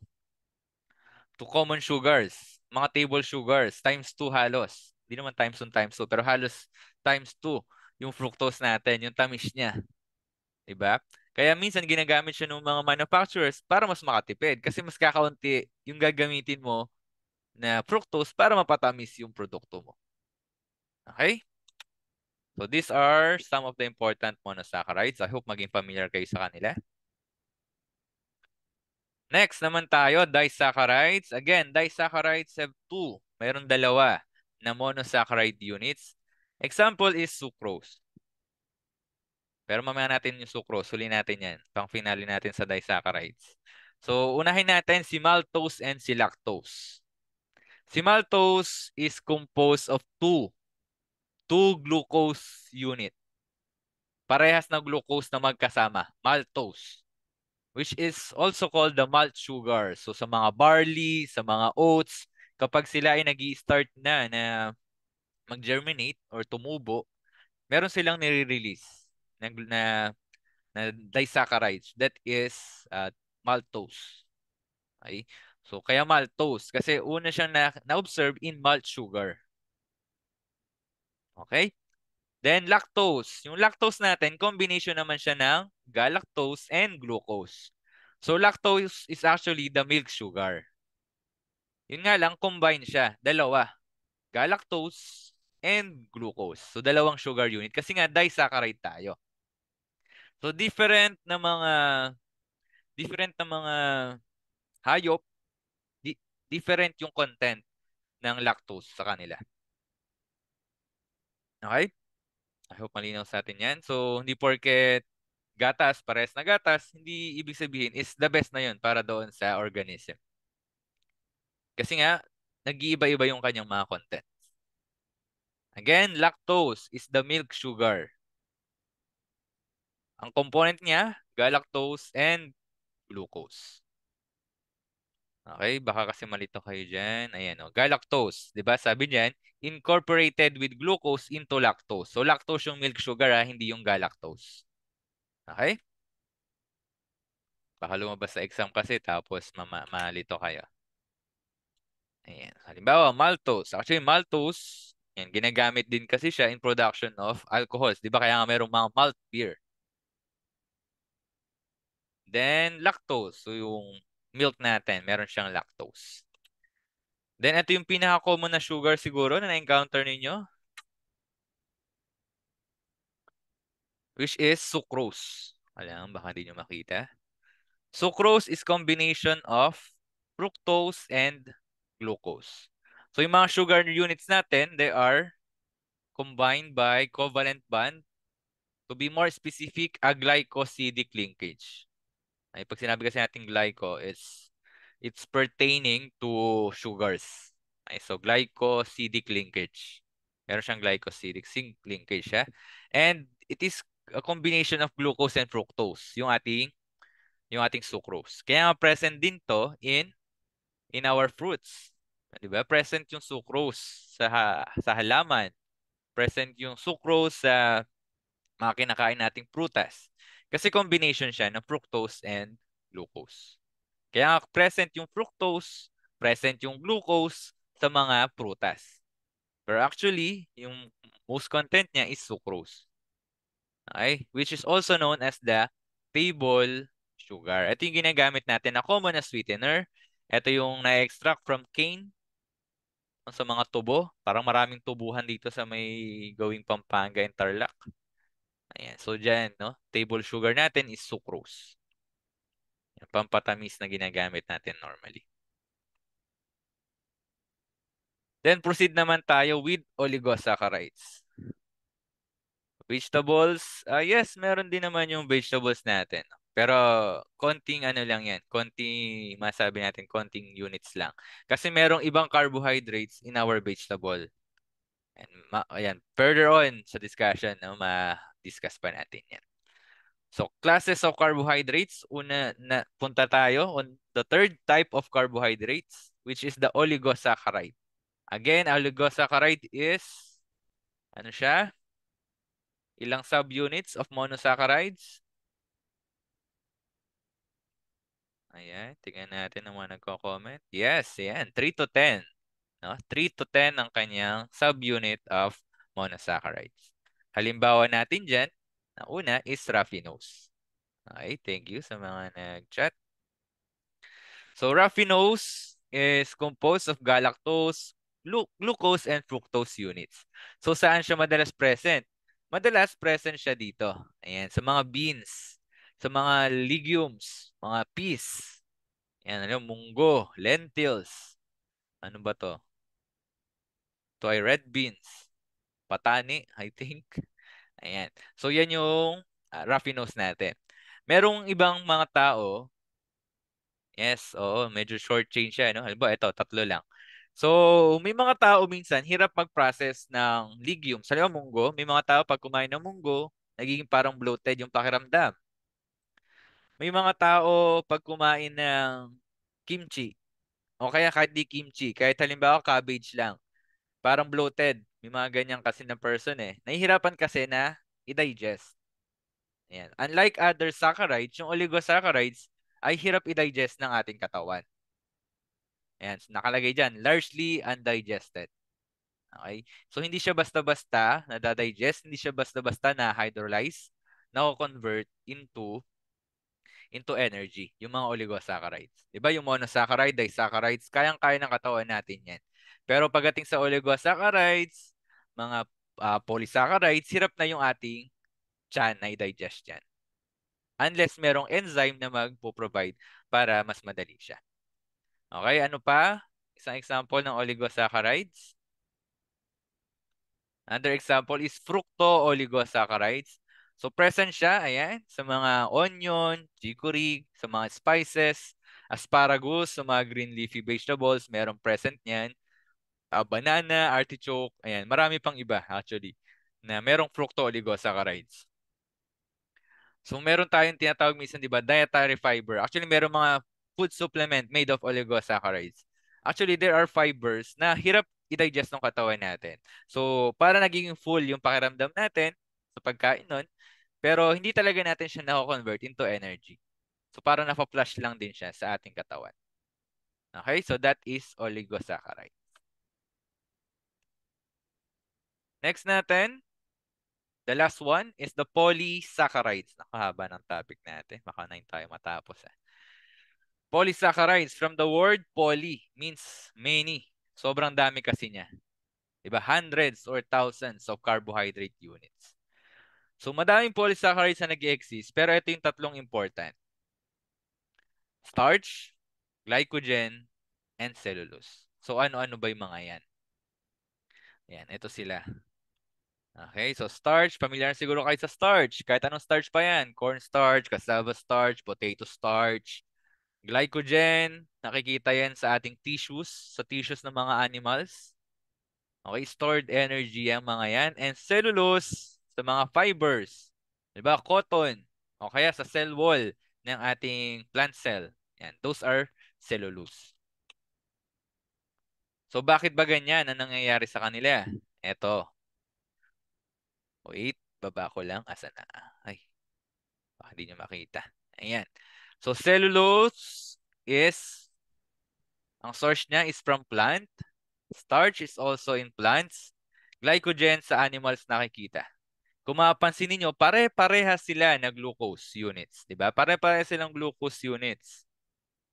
common sugars, mga table sugars, times 2 halos. Hindi naman times 1 times 2, pero halos times 2 yung fructose natin, yung tamis niya. Diba? Kaya minsan ginagamit siya ng mga manufacturers para mas makatipid kasi mas kakaunti yung gagamitin mo na fructose para mapatamis yung produkto mo. Okay? So these are some of the important monosaccharides. I hope maging familiar kayo sa kanila. Next naman tayo, disaccharides. Again, disaccharides have two. Mayroon dalawa na monosaccharide units. Example is sucrose. Pero mamaya natin yung sucrose. Huli natin yan. Pang-finale natin sa disaccharides. So, unahin natin si maltose and si lactose. Si maltose is composed of two glucose unit. Parehas na glucose na magkasama. Maltose. Which is also called the malt sugar. So sa mga barley, sa mga oats, kapag sila ay nag start na mag-germinate or tumubo, meron silang nire-release na, na, na disaccharides that is maltose. Okay? So, kaya maltose kasi una siyang na-observe in malt sugar. Okay? Then, lactose. Yung lactose natin, combination naman siya ng galactose and glucose. So, lactose is actually the milk sugar. Yun nga lang, combine siya. Dalawa. Galactose and glucose. So, dalawang sugar unit. Kasi nga, disaccharide tayo. So, different na mga hayop, di, different yung content ng lactose sa kanila. Okay? I hope malinaw sa atin yan. So, hindi porket gatas, pares na gatas, hindi ibig sabihin is the best na yun para doon sa organism. Kasi nga, nag-iiba-iba yung kanyang mga content. Again, lactose is the milk sugar. Ang component niya, galactose and glucose. Okay, baka kasi malito kayo dyan. Ayan o, galactose. 'Di ba? Sabi diyan, incorporated with glucose into lactose. So, lactose yung milk sugar ha, hindi yung galactose. Okay? Baka lumabas sa exam kasi tapos malito kayo. Ayan. Halimbawa, maltose. Actually, maltose, yan, ginagamit din kasi siya in production of alcohols. 'Di ba? Kaya nga merong mga malt beer. Then, lactose. So, yung milk natin, meron siyang lactose. Then, ito yung pinaka-common na sugar siguro na na-encounter ninyo, which is sucrose. Alam, baka hindi nyo makita. Sucrose is combination of fructose and glucose. So, yung mga sugar units natin, they are combined by covalent bond. To be more specific, a glycosidic linkage. Ay, pag sinabi kasi natin glyco, it's pertaining to sugars. Ay, so, glycosidic linkage. Meron siyang glycosidic linkage siya. And it is a combination of glucose and fructose, yung ating sucrose. Kaya nga present din to in our fruits. 'Di ba? Present yung sucrose sa halaman. Present yung sucrose sa mga kinakain nating prutas. Kasi combination siya ng fructose and glucose. Kaya present yung fructose, present yung glucose sa mga prutas. Pero actually, yung most content niya is sucrose. Okay? Which is also known as the table sugar. Ito yung ginagamit natin na common na sweetener. Ito yung na-extract from cane sa mga tubo. Parang maraming tubuhan dito sa may gawing Pampanga and Tarlac. Ayan. So, dyan, no? Table sugar natin is sucrose. Yung pampatamis na ginagamit natin normally. Then, proceed naman tayo with oligosaccharides. Vegetables, yes, meron din naman yung vegetables natin. Pero, konting ano lang yan. Konting, masabi natin, konting units lang. Kasi merong ibang carbohydrates in our vegetable. And, ayan, further on sa discussion, no, ma-discuss pa natin yan. So, classes of carbohydrates. Una, na punta tayo on the third type of carbohydrates, which is the oligosaccharide. Again, oligosaccharide is, ano siya? Ilang subunits of monosaccharides? Ayan, tingnan natin ang mga nagko-comment. Yes, ayan, 3 to 10. No? 3 to 10 ang kanyang subunit of monosaccharides. Halimbawa natin dyan, na una is raffinose. Okay, thank you sa mga nag-chat. So raffinose is composed of galactose, glucose, and fructose units. So saan siya madalas present? Madalas present siya dito. Ayan, sa mga beans, sa mga legumes, mga peas. Ayan, ano, munggo, lentils. Ano ba to? Ito ay red beans. Patani, I think. Ayan. So yan yung raffinose natin. Merong ibang mga tao. Yes, oo, medyo short change siya, no? Halimbawa, ito, tatlo lang. So, may mga tao minsan hirap mag-process ng legumes. Halimbawa, munggo, may mga tao pag kumain ng munggo, nagiging parang bloated yung pakiramdam. May mga tao pag kumain ng kimchi, o kaya kahit di kimchi, kahit halimbawa cabbage lang, parang bloated. May mga ganyan kasi na person eh. Nahihirapan kasi na i-digest. Ayan. Unlike other saccharides, yung oligosaccharides ay hirap i-digest ng ating katawan. Ayan, so nakalagay dyan, largely undigested. Okay? So, hindi siya basta-basta nadadigest, hindi siya basta-basta na-hydrolyze, na-convert into energy, yung mga oligosaccharides. Diba yung monosaccharide, disaccharides, kayang-kaya ng katawan natin yan. Pero pagdating sa oligosaccharides, mga polysaccharides, hirap na yung ating tiyan na i-digest yan. Unless merong enzyme na magpo-provide para mas madali siya. Okay, ano pa? Isang example ng oligosaccharides. Another example is fructo-oligosaccharides. So present siya, ayan, sa mga onion, chicory, sa mga spices, asparagus, sa mga green leafy vegetables, merong present niyan. Banana, artichoke, ayan, marami pang iba actually na merong fructo-oligosaccharides. So meron tayong tinatawag minsan, 'di ba, dietary fiber. Actually, meron mga food supplement made of oligosaccharides. Actually, there are fibers na hirap i-digest ng katawan natin. So, para naging full yung pakiramdam natin sa pagkain nun, pero hindi talaga natin siya na-convert into energy. So, parang nafa-flush lang din siya sa ating katawan. Okay? So, that is oligosaccharide. Next natin, the last one is the polysaccharides. Nakahaba ng topic natin. Baka na tayo matapos. Polysaccharides from the word poly means many. Sobrang dami kasi niya. Diba? Hundreds or thousands of carbohydrate units. So madaming polysaccharides na nag-exist, pero ito yung tatlong important. Starch, glycogen, and cellulose. So ano-ano ba yung mga yan? Yan, ito sila. Okay, so starch, familiar siguro kayo sa starch. Kahit anong starch pa yan. Corn starch, cassava starch, potato starch. Glycogen, nakikita yan sa ating tissues, sa tissues ng mga animals. Okay, stored energy ang mga yan. And cellulose, sa mga fibers. Diba? Cotton, o kaya sa cell wall ng ating plant cell. Yan, those are cellulose. So, bakit ba ganyan? Anong nangyayari sa kanila? Eto. Wait, baba ko lang. Asa na? Ay, baka hindi nyo makita. Ayan. So, cellulose is, ang source niya is from plant. Starch is also in plants. Glycogen sa animals nakikita. Kung mapapansin niyo, pare-parehas sila na glucose units, 'di ba? Pare-parehas silang glucose units.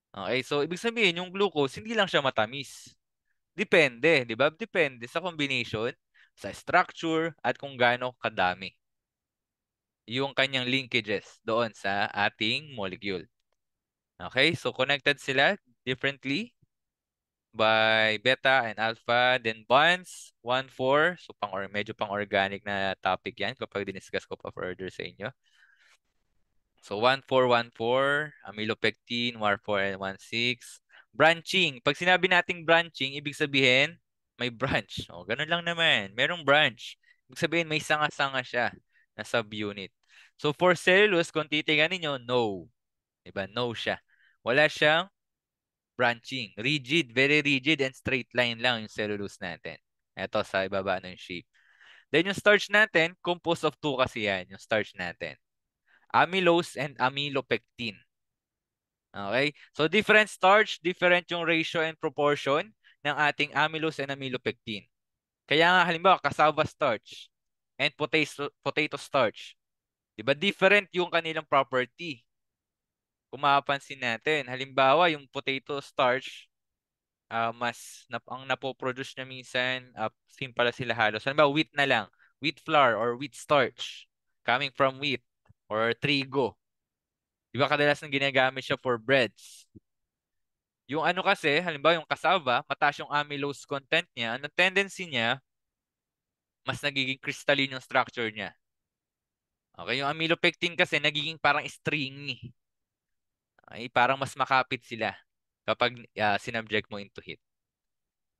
Okay, so ibig sabihin yung glucose hindi lang siya matamis. Depende, 'di ba? Depende sa combination, sa structure at kung gaano kadami yung kanyang linkages doon sa ating molecule. Okay, so connected sila differently by beta and alpha, then bonds, 1,4. So, medyo pang-organic na topic yan kapag diniscuss ko pa further sa inyo. So, 1,4, 1,4, amylopectin, war4, and 1,6. Branching. Pag sinabi nating branching, ibig sabihin, may branch. O, ganun lang naman. Merong branch. Ibig sabihin, may sanga-sanga siya na subunit. So, for cellulose, kung titingnan ninyo, no. Diba? No siya. Wala siyang branching. Rigid, very rigid and straight line lang yung cellulose natin. Ito sa ibaba ng shape. Then yung starch natin, composed of two kasi yan, yung starch natin. Amylose and amylopectin. Okay? So different starch, different yung ratio and proportion ng ating amylose and amylopectin. Kaya nga halimbawa, cassava starch and potato starch. Diba? Different yung kanilang property. Kung mapapansin natin, halimbawa yung potato starch, ang napoproduce niya minsan, same pala sila halos. Ano ba, wheat na lang. Wheat flour or wheat starch coming from wheat or trigo. Di ba kadalasan ginagamit siya for breads? Yung ano kasi, halimbawa yung cassava, mataas yung amylose content niya. Ang tendency niya, mas nagiging crystalline yung structure niya. Okay, yung amylopectin kasi nagiging parang stringy. Okay, parang mas makapit sila kapag sinubject mo into heat.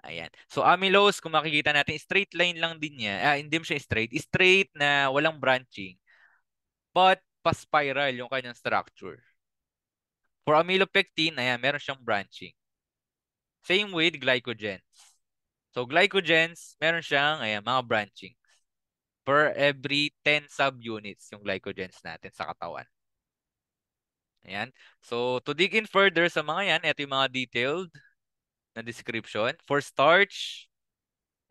Ayan. So, amylose, kung makikita natin, straight line lang din niya. Hindi mo siya straight. Straight na walang branching. But, pa-spiral yung kanyang structure. For amylopectin, ayan, meron siyang branching. Same with glycogen. So glycogens, meron siyang ayan, mga branching per every 10 subunits yung glycogens natin sa katawan. Ayan. So to dig in further sa mga yan, ito yung mga detailed na description. For starch,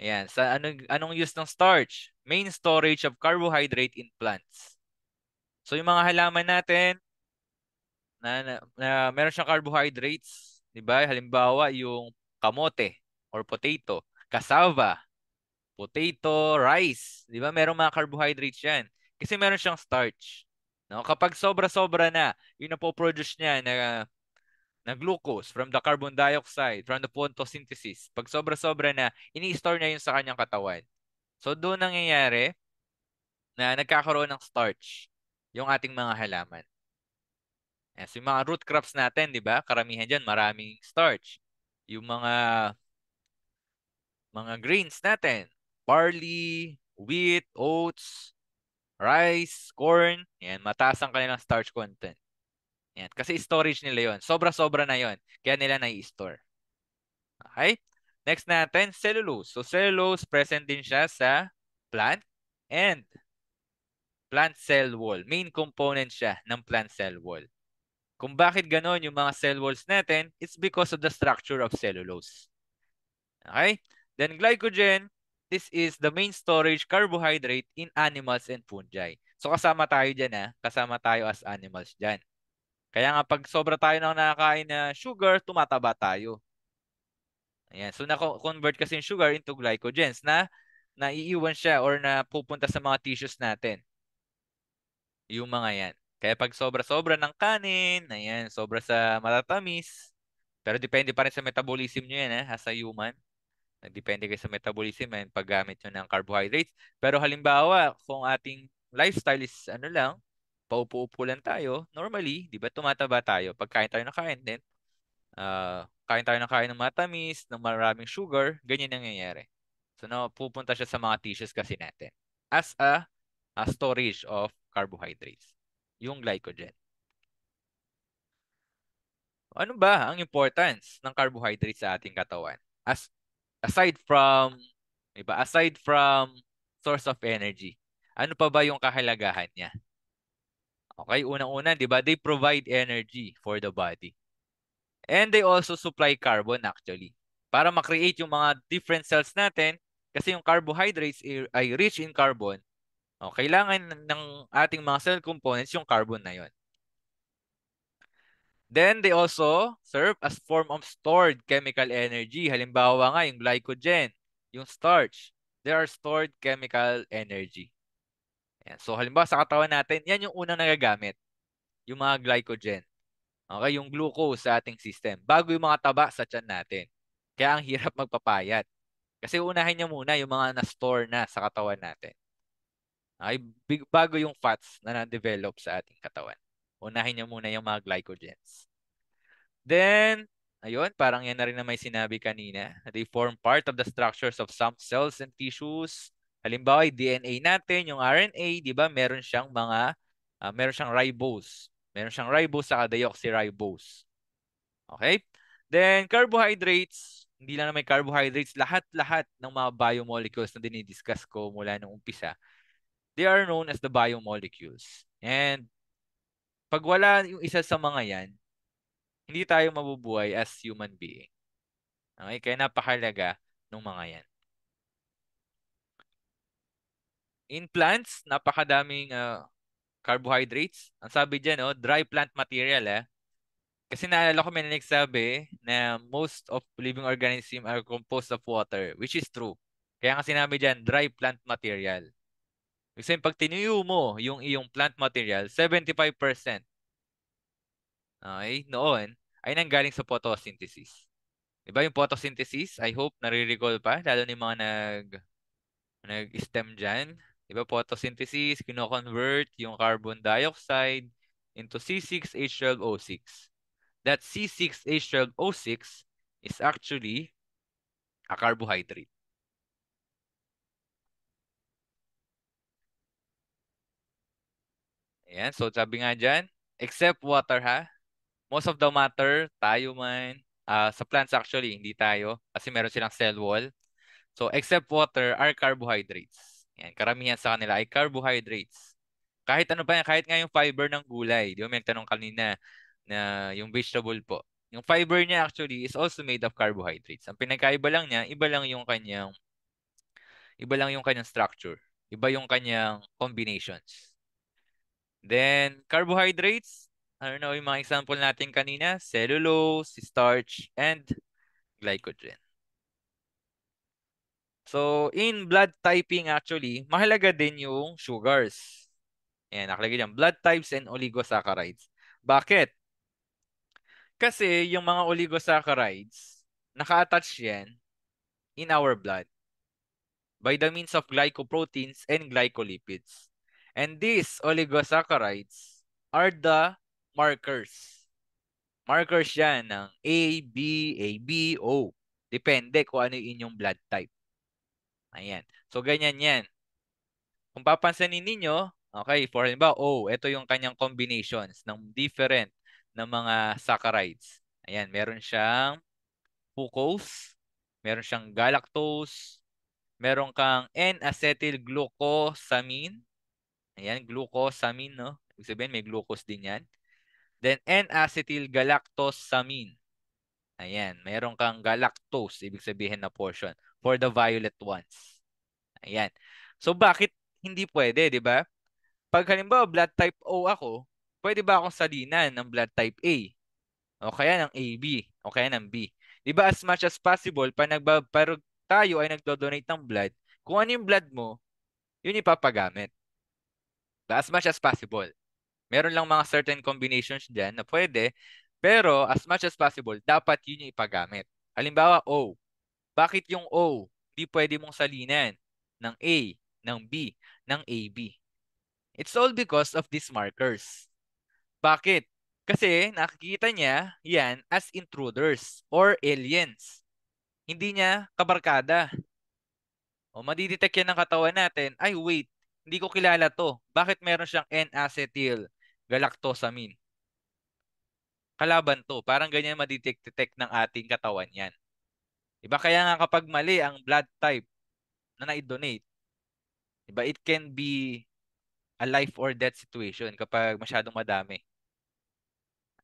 ayan, sa anong use ng starch? Main storage of carbohydrate in plants. So yung mga halaman natin na meron siyang carbohydrates, 'di ba? Halimbawa, yung kamote or potato, cassava, potato, rice, 'di ba? Merong mga carbohydrates 'yan. Kasi meron siyang starch. No, kapag sobra-sobra na, yung napoproduce niya na glucose from the carbon dioxide, from the photosynthesis. Pag sobra-sobra na, ini-store niya yun sa kanyang katawan. So doon nangyayari na nagkakaroon ng starch yung ating mga halaman. Yes, yung mga root crops natin, di ba? Karamihan dyan, maraming starch. Yung mga grains natin, barley, wheat, oats, rice, corn, yan, mataas ang kanilang starch content. Yan, kasi storage nila yon. Sobra-sobra na yon. Kaya nila nai-store. Okay? Next natin, cellulose. So cellulose, present din siya sa plant and plant cell wall. Main component siya ng plant cell wall. Kung bakit ganon yung mga cell walls natin, it's because of the structure of cellulose. Okay? Then glycogen, this is the main storage carbohydrate in animals and fungi. So kasama tayo dyan kasama tayo as animals dyan. Kaya nga pag sobra tayo ng nakakain na sugar, tumataba tayo. Ayan. So na-convert kasi yung sugar into glycogens na naiiwan siya or na pupunta sa mga tissues natin. Yung mga yan. Kaya pag sobra-sobra ng kanin, ayan, sobra sa matatamis, pero depende pa rin sa metabolism nyo yan as a human. Depende kayo sa metabolism and paggamit nyo ng carbohydrates. Pero halimbawa, kung ating lifestyle is ano lang, paupo-upo lang tayo, normally, di ba tumataba tayo. Pag kain tayo ng kain, then kain tayo ng kain ng matamis, ng maraming sugar, ganyan ang nangyayari. So, pupunta siya sa mga tissues kasi natin as a storage of carbohydrates, yung glycogen. Ano ba ang importance ng carbohydrates sa ating katawan? Aside from, diba, aside from source of energy, ano pa ba yung kahalagahan niya? Okay, unang-una, di ba, they provide energy for the body. And they also supply carbon actually. Para ma-create yung mga different cells natin, kasi yung carbohydrates ay rich in carbon, kailangan ng ating mga cell components yung carbon na yon. Then they also serve as form of stored chemical energy. Halimbawa nga yung glycogen, yung starch, they are stored chemical energy. Yan. So halimbawa sa katawan natin, yan yung unang nagagamit, yung mga glycogen. Okay, yung glucose sa ating system. Bago yung mga taba sa tiyan natin. Kaya ang hirap magpapayat. Kasi unahin niya muna yung mga na-store na sa katawan natin. Okay, bago yung fats na na-develop sa ating katawan. Unahin niya muna yung mga glycogens. Then, ayun, parang yan na rin na may sinabi kanina. They form part of the structures of some cells and tissues. Halimbawa, yung DNA natin, yung RNA, di ba, meron siyang ribose. Meron siyang ribose sa deoxyribose. Okay? Then, carbohydrates, hindi lang na may carbohydrates, lahat-lahat ng mga biomolecules na dinidiscuss ko mula nung umpisa, they are known as the biomolecules. And pag wala yung isa sa mga yan, hindi tayo mabubuhay as human being. Okay? Kaya napakalaga ng mga yan. In plants, napakadaming carbohydrates. Ang sabi dyan, dry plant material. Kasi naalala ko may nagsabi na most of living organisms are composed of water, which is true. Kaya nga sinabi dyan, dry plant material. Kasi pag tinuyo mo yung iyong plant material, 75% okay, noon ay nanggaling sa photosynthesis. Diba yung photosynthesis? I hope nare-recall pa, lalo ni mga nag-STEM dyan. Diba photosynthesis, kino-convert yung carbon dioxide into C6H12O6. That C6H12O6 is actually a carbohydrate. Ayan, so sabi nga dyan, except water most of the matter, tayo man, sa plants actually, hindi tayo, kasi meron silang cell wall. So, except water are carbohydrates. Yan, karamihan sa kanila ay carbohydrates. Kahit ano pa yan, kahit nga yung fiber ng gulay. Di ba may tanong kanina na yung vegetable po. Yung fiber niya actually is also made of carbohydrates. Ang pinagkaiba lang niya, iba lang yung kanyang structure. Iba yung kanyang combinations. Then, carbohydrates, ano na yung mga example natin kanina? Cellulose, starch, and glycogen. So, in blood typing actually, mahalaga din yung sugars. Ayan, nakalagay dyan. Blood types and oligosaccharides. Bakit? Kasi yung mga oligosaccharides, naka-attach yan in our blood by the means of glycoproteins and glycolipids. And these oligosaccharides are the markers. Markers yan ng A, B, AB, O. Depende kung ano yung inyong blood type. Ayan. So, ganyan yan. Kung papansinin ninyo, okay, for halimbawa, ito yung kanyang combinations ng different na mga saccharides. Ayan, meron siyang fucose, meron siyang galactose, meron kang N-acetylglucosamine. Ayan, glucosamine, no? Ibig sabihin, may glucose din yan. Then, N-acetylgalactosamine. Ayan, meron kang galactose, ibig sabihin na portion for the violet ones. Ayan. So, bakit hindi pwede, di ba? Pag halimbawa blood type O ako, pwede ba akong salinan ng blood type A? O kaya ng AB? O kaya ng B? Di ba as much as possible, pero tayo ay nagdo-donate ng blood, kung ano yung blood mo, yun ipapagamit. As much as possible. Meron lang mga certain combinations dyan na pwede, pero as much as possible, dapat yun yung ipagamit. Halimbawa, O. Bakit yung O? Di pwede mong salinan ng A, ng B, ng AB. It's all because of these markers. Bakit? Kasi nakikita niya yan as intruders or aliens. Hindi niya kabarkada. O madidetect yan ng katawan natin, ay wait, hindi ko kilala to. Bakit meron siyang N-acetyl galactosamine? Kalaban to. Parang ganyan madidetect ng ating katawan yan. Diba? Kaya nga kapag mali ang blood type na na-donate, diba, it can be a life or death situation kapag masyadong madami.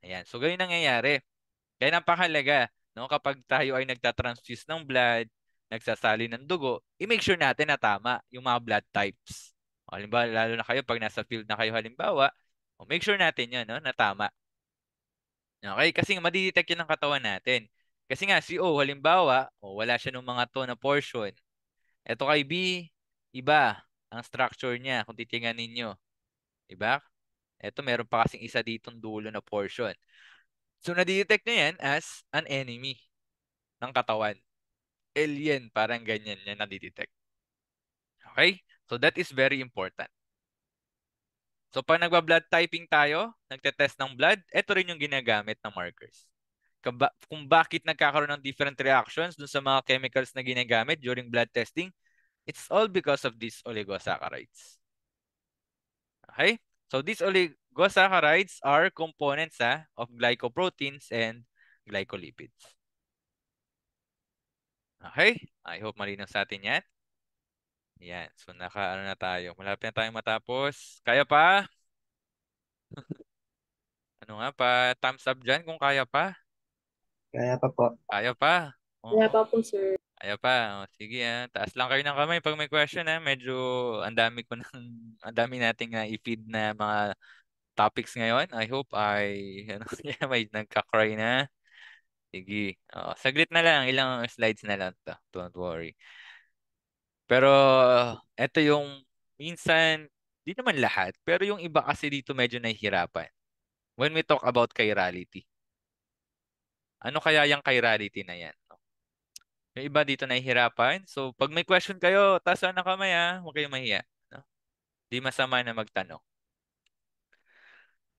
Ayan. So, ganyan nangyayari. Kaya napakahalaga, no, kapag tayo ay nagtatransfuse ng blood, nagsasali ng dugo, i-make sure natin na tama yung mga blood types. O, halimbawa, lalo na kayo pag nasa field na kayo halimbawa, make sure natin yun, no, na tama. Okay? Kasi madidetect yun ng katawan natin. Kasi nga, si O, halimbawa, wala siya ng mga to na portion. Ito kay B, iba ang structure niya kung titingnan ninyo. Diba? Ito, meron pa kasing isa ditong dulo na portion. So, nadidetect niya yan as an enemy ng katawan. Alien, parang ganyan yan nadidetect. Okay? So, that is very important. So, pag nagba-blood typing tayo, nagtetest ng blood, ito rin yung ginagamit na markers. Kung bakit nagkakaroon ng different reactions dun sa mga chemicals na ginagamit during blood testing, it's all because of these oligosaccharides. Okay? So, these oligosaccharides are components of glycoproteins and glycolipids. Okay? I hope malinaw sa atin yan. Yan. So, ano na tayo. Malapit na tayong matapos. Kaya pa? Ano nga pa? Thumbs up dyan kung kaya pa.
Kaya pa po.
Kaya pa.
Wala
Oo.
pa po, sir.
Kaya pa. O, sige taas lang kayo ng kamay pag may question Medyo ang dami nating i-feed na mga topics ngayon. I hope ano, may nagka-cry na. Sige. Saglit na lang. Ilang slides na lang to. Don't worry. Pero, eto yung minsan, di naman lahat, pero yung iba kasi dito medyo nahihirapan. When we talk about chirality. Ano kaya yung chirality na yan? Yung iba dito nahihirapan. So, pag may question kayo, taas na kamay huwag kayong mahiya. No? Di masama na magtanong.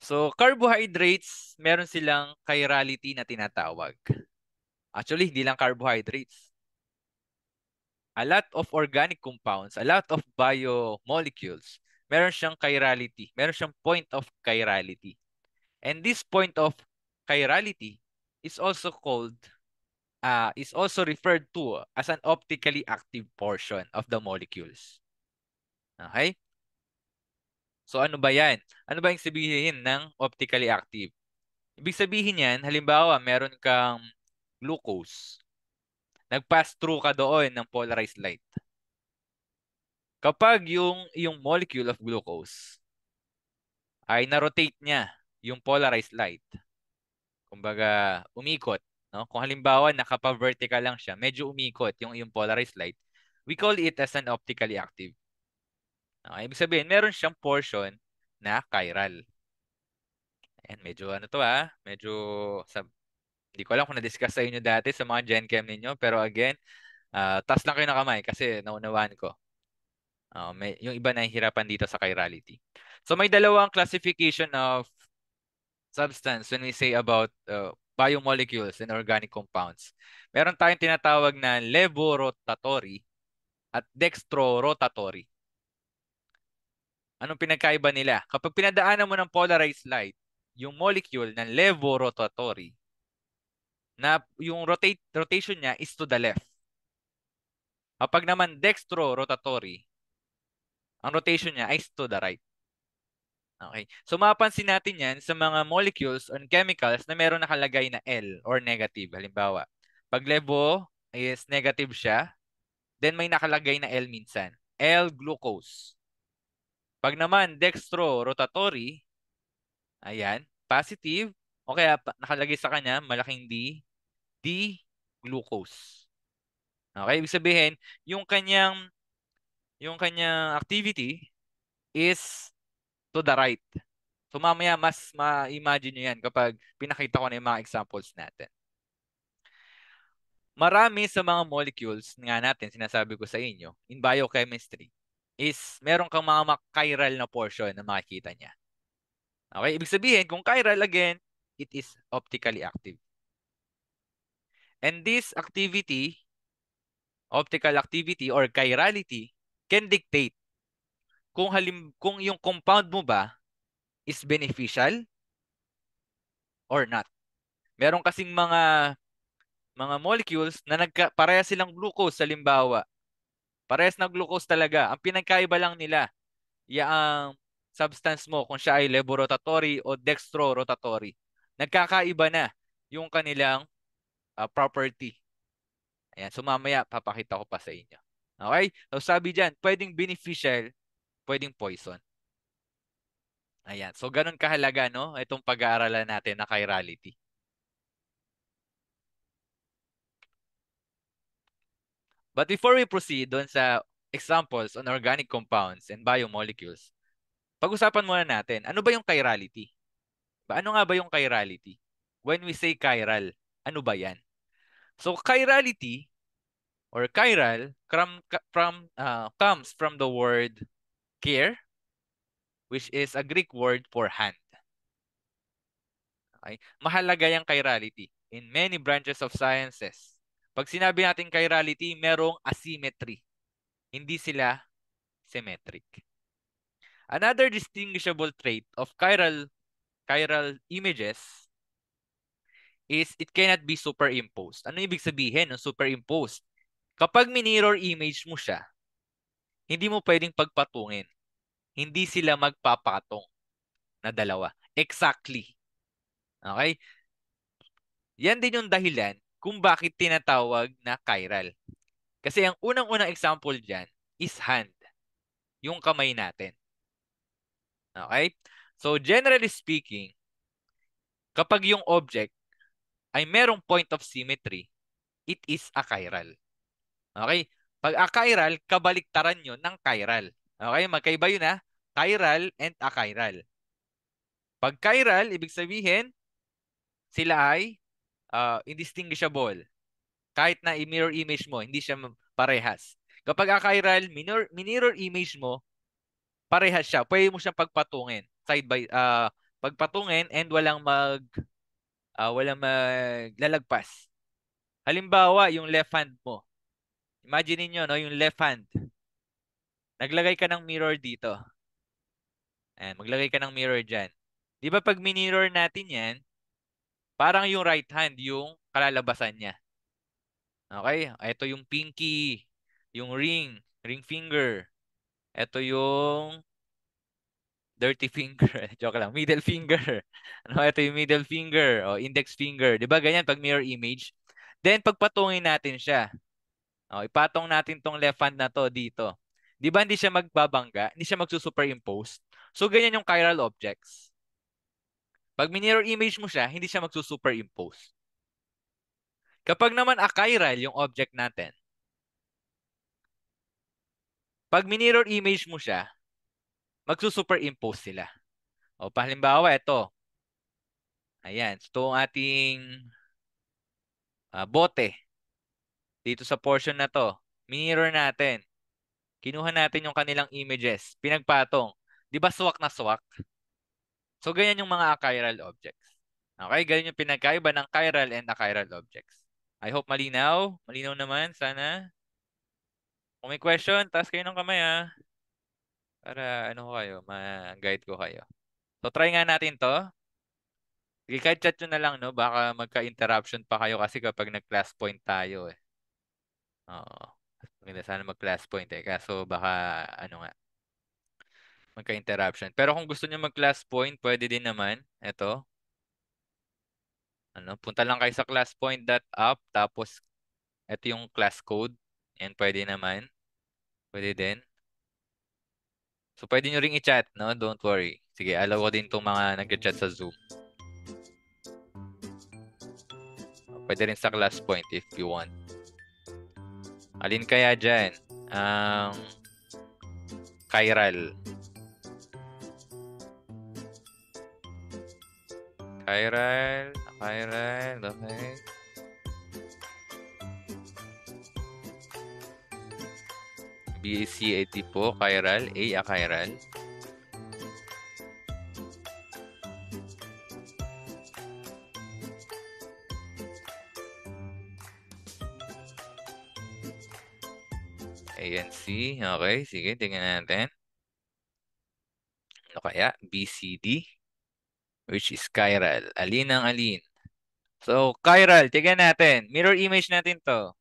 So, carbohydrates, meron silang chirality na tinatawag. Actually, hindi lang carbohydrates. A lot of organic compounds, a lot of biomolecules, meron siyang chirality. Meron siyang point of chirality. And this point of chirality is also called is also referred to as an optically active portion of the molecules. Okay? So ano ba yan? Ano ba yung sabihin ng optically active? Ibig sabihin yan, halimbawa, meron kang glucose. Nag-pass through ka doon ng polarized light. Kapag yung molecule of glucose ay na-rotate niya yung polarized light, kumbaga umikot, no? Kung halimbawa nakapa-vertical lang siya, medyo umikot yung polarized light, we call it as an optically active. Okay? Ibig sabihin, meron siyang portion na chiral. And medyo ano to medyo sa, hindi ko alam kung na-discuss sa inyo dati sa mga Gen Chem ninyo, pero again, taas lang kayo ng kamay kasi naunawaan ko. Yung iba nahihirapan dito sa chirality. So may dalawang classification of substance when we say about biomolecules and organic compounds. Meron tayong tinatawag na levorotatory at dextrorotatory. Anong pinagkaiba nila? Kapag pinadaanan mo ng polarized light, yung molecule ng levorotatory, na yung rotation niya is to the left. Kapag naman dextrorotatory, ang rotation niya is to the right. Okay. So mapapansin natin yan sa mga molecules and chemicals na meron nakalagay na L or negative. Halimbawa, pag levo is negative siya, then may nakalagay na L minsan. L-glucose. Pag naman dextro-rotatory, ayan, positive, o kaya nakalagay sa kanya malaking D, D-glucose. Okay, ibig sabihin, yung kanyang yung kanyang activity is to the right. So mamaya mas ma-imagine nyo yan kapag pinakita ko na yung mga examples natin. Marami sa mga molecules nga natin, sinasabi ko sa inyo, in biochemistry, is meron kang mga chiral na portion na makikita niya. Okay? Ibig sabihin, kung chiral again, it is optically active. And this activity, optical activity or chirality, can dictate kung yung compound mo ba is beneficial or not. Meron kasing mga molecules na parehas silang glucose halimbawa. Parehas na glucose talaga. Ang pinagkaiba lang nila, yung substance mo kung siya ay levorotatory o dextrorotatory. Nagkakaiba na yung kanilang property. Ayan, so mamaya papakita ko pa sa inyo. Okay? So sabi diyan, pwedeng beneficial, pwedeng poison. Ayan. So ganun kahalaga no itong pag-aaralan natin na chirality. But before we proceed doon sa examples on organic compounds and biomolecules, pag-usapan muna natin, ano ba yung chirality? Ano nga ba yung chirality? When we say chiral, ano ba yan? So chirality or chiral comes from the word chir, which is a Greek word for hand. Okay? Mahalaga yung chirality in many branches of sciences. Pag sinabi natin chirality, merong asymmetry. Hindi sila symmetric. Another distinguishable trait of chiral images is it cannot be superimposed. Ano ibig sabihin ng superimposed? Kapag minirror image mo siya, hindi mo pwedeng pagpatungin. Hindi sila magpapatong na dalawa. Exactly. Okay? Yan din yung dahilan kung bakit tinatawag na chiral. Kasi ang unang-unang example dyan is hand. Yung kamay natin. Okay? So generally speaking, kapag yung object ay merong point of symmetry, it is a chiral. Okay? Pag achiral, kabaliktaran yun ng chiral. Okay? Magkaiba yun chiral and achiral. Pag chiral, ibig sabihin, sila ay indistinguishable. Kahit na i-mirror image mo, hindi siya parehas. Kapag achiral, mirror image mo, parehas siya. Pwede mo siyang pagpatungin. Pagpatungin and walang maglalagpas. Halimbawa, yung left hand mo. Imagine niyo no, yung left hand. Naglagay ka ng mirror dito. Ayan, maglagay ka ng mirror dyan. Di ba pag minirror natin yan, parang yung right hand yung kalalabasan niya. Okay? Ito yung pinky, yung ring finger. Ito yung dirty finger. Joke lang. Middle finger. Ano, ito yung middle finger o index finger. 'Di ba ganyan pag mirror image? Then pagpatungin natin siya. O, ipatong natin tong left hand na to dito. 'Di ba hindi siya magbabangga? Hindi siya magsusuperimpose. So ganyan yung chiral objects. Pag mirror image mo siya, hindi siya magsusuperimpose. Kapag naman achiral yung object natin, pag mirror image mo siya, magsusuperimpose sila. O, pahalimbawa, ito. Ayan. Ito ang ating bote. Dito sa portion na to. Mirror natin. Kinuha natin yung kanilang images. Pinagpatong. Di ba swak na swak? So, ganyan yung mga achiral objects. Okay? Ganyan yung pinagkaiba ng chiral and achiral objects. I hope malinaw. Malinaw naman. Sana. Kung may question, taas kayo ng kamay para ano ko kayo, ma-guide ko kayo. So, try nga natin to. Sige, kahit chat nyo na lang, no? Baka magka-interruption pa kayo kasi kapag nag-class point tayo eh. Oo. Maganda sana mag-class point eh. Kaso baka, ano nga, magka-interruption. Pero kung gusto nyo mag-class point, pwede din naman. Ito. Ano, punta lang kayo sa classpoint.app tapos ito yung class code. And pwede naman. Pwede din. So, pwede nyo ring i-chat, no? Don't worry. Sige, allow ko din itong mga nag-chat sa Zoom. Pwede rin sa class point if you want. Alin kaya dyan? Ang chiral. Chiral. Chiral. Okay. BACIT po. Chiral. A, chiral. ANC. Okay. Sige, tingnan natin. Ano kaya? BCD. Which is chiral. Alin ang alin? So, chiral. Tingnan natin. Mirror image natin to.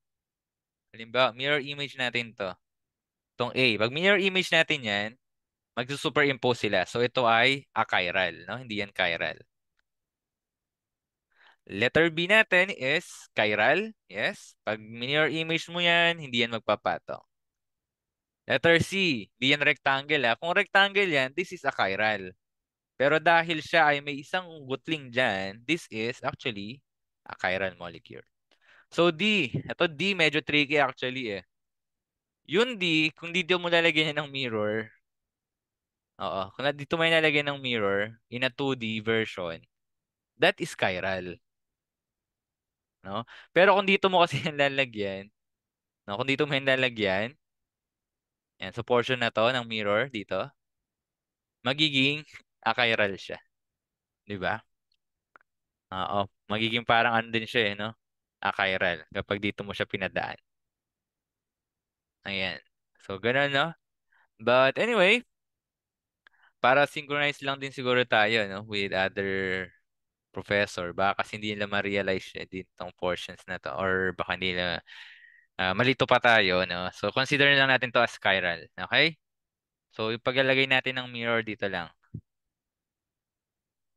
Halimbawa, mirror image natin to. Itong A. Pag mirror image natin yan, magsusuperimpose sila. So, ito ay achiral. No? Hindi yan chiral. Letter B natin is chiral. Yes. Pag mirror image mo yan, hindi yan magpapatong. Letter C, di yan rectangle. Kung rectangle yan, this is a chiral. Pero dahil siya ay may isang gutling dyan, this is actually a chiral molecule. So D, ito D medyo tricky actually eh. Yung D, kung dito mo lalagyan yan ng mirror, oo, kung dito mo lalagyan ng mirror in a 2D version, that is chiral. No? Pero kung dito mo kasi yan lalagyan, no, kung dito mo yan lalagyan, yan, sa portion na to ng mirror dito, magiging achiral siya. Di ba? Oo. Magiging parang ano din siya no? Achiral kapag dito mo siya pinadaan. Ayan. So, ganun, no? But anyway, para synchronize lang din siguro tayo, no? With other professor. Baka kasi hindi nila ma-realize din tong portions na to. Or baka hindi nila malito pa tayo, no? So, consider lang natin to as chiral. Okay? So, ipaglalagay natin ng mirror dito lang.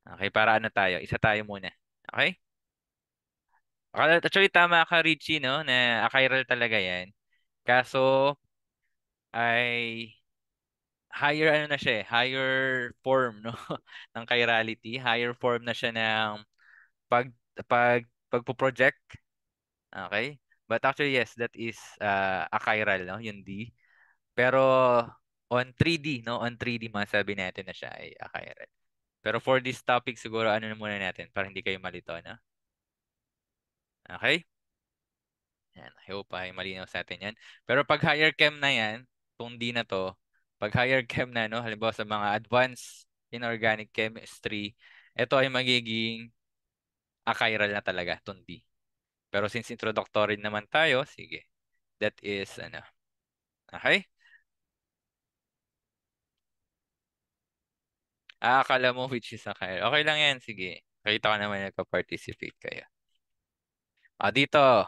Okay, para ano tayo? Isa tayo muna. Okay? Actually, tama ka, Richie, no? Na achiral talaga yan. Kaso, ay higher ano na siya higher form, no? ng chirality. Higher form na siya ng pag, pagpo-project. Okay? But actually, yes, that is a chiral, no? Yung D. Pero, on 3D, no? On 3D, masabi natin na siya ay a chiral. Pero for this topic, siguro ano na muna natin para hindi kayo malito, no? Okay? Yan, I hope ay malinaw sa atin yan. Pero pag higher chem na yan, itong D na to, pag higher chem na, no, halimbawa sa mga advanced inorganic chemistry, ito ay magiging achiral na talaga, itong D. Pero since introductory naman tayo, sige, that is, ano, okay? Akala mo which is achiral. Okay lang yan, sige. Nakita ko naman nagpa-participate kayo. Dito,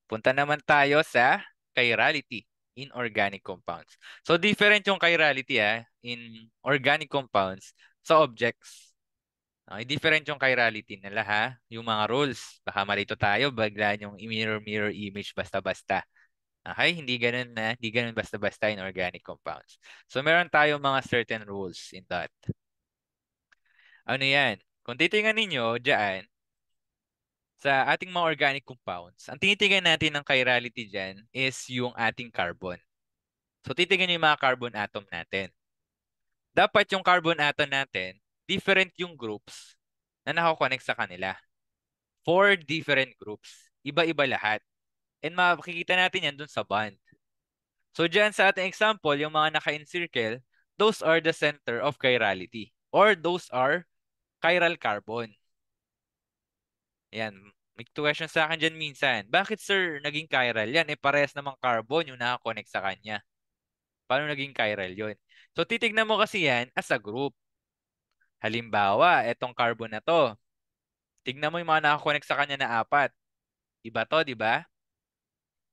Punta naman tayo sa chirality in organic compounds. So different yung chirality in organic compounds sa objects. Okay, different yung chirality nila yung mga rules. Baka malito tayo, bigla yung mirror image basta-basta. Okay, hindi ganun basta-basta in organic compounds. So meron tayong mga certain rules in that. Ano yan? Kung titingnan ninyo diyan sa ating mga organic compounds, ang tinitingnan natin ng chirality diyan is yung ating carbon. So titingnan niyo yung mga carbon atom natin. Dapat yung carbon atom natin, different yung groups na nakakonect sa kanila. Four different groups. Iba-iba lahat. And makikita natin yan dun sa bond. So dyan sa ating example, yung mga naka-encircle, those are the center of chirality. Or those are chiral carbon. Yan. May question sa akin dyan minsan. Bakit sir naging chiral yan? Parehas namang carbon yung nakakonect sa kanya. Paano naging chiral yun? So titignan mo kasi yan as a group. Halimbawa, etong carbon na to. Tignan mo yung mga nakakonect sa kanya na apat. Iba to, di ba?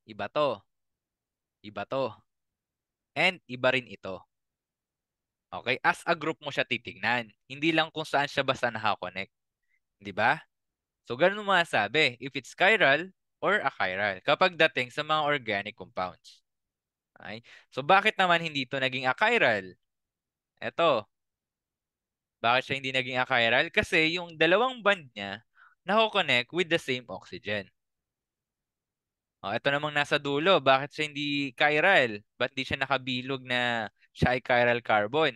Iba to. Iba to. And iba rin ito. Okay? As a group mo siya titignan. Hindi lang kung saan siya basta nakakonect. Di ba? So, ganun mo masabi if it's chiral or achiral kapag dating sa mga organic compounds. Okay? So, bakit naman hindi ito naging achiral? Eto. Bakit siya hindi naging achiral? Kasi yung dalawang band niya nako-connect with the same oxygen. Ito namang nasa dulo. Bakit siya hindi chiral? Ba't di siya nakabilog na siya ay chiral carbon?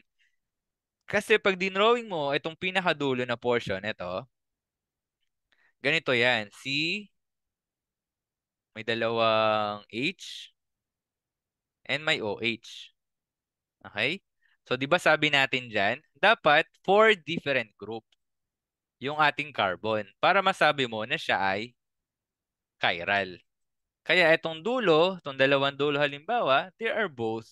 Kasi pag dinrawing mo itong pinakadulo na portion, ito, ganito yan. C, may dalawang H, and may OH. Okay? So, di ba sabi natin dyan, dapat four different group yung ating carbon para masabi mo na siya ay chiral. Kaya itong dulo, itong dalawang dulo halimbawa, they are both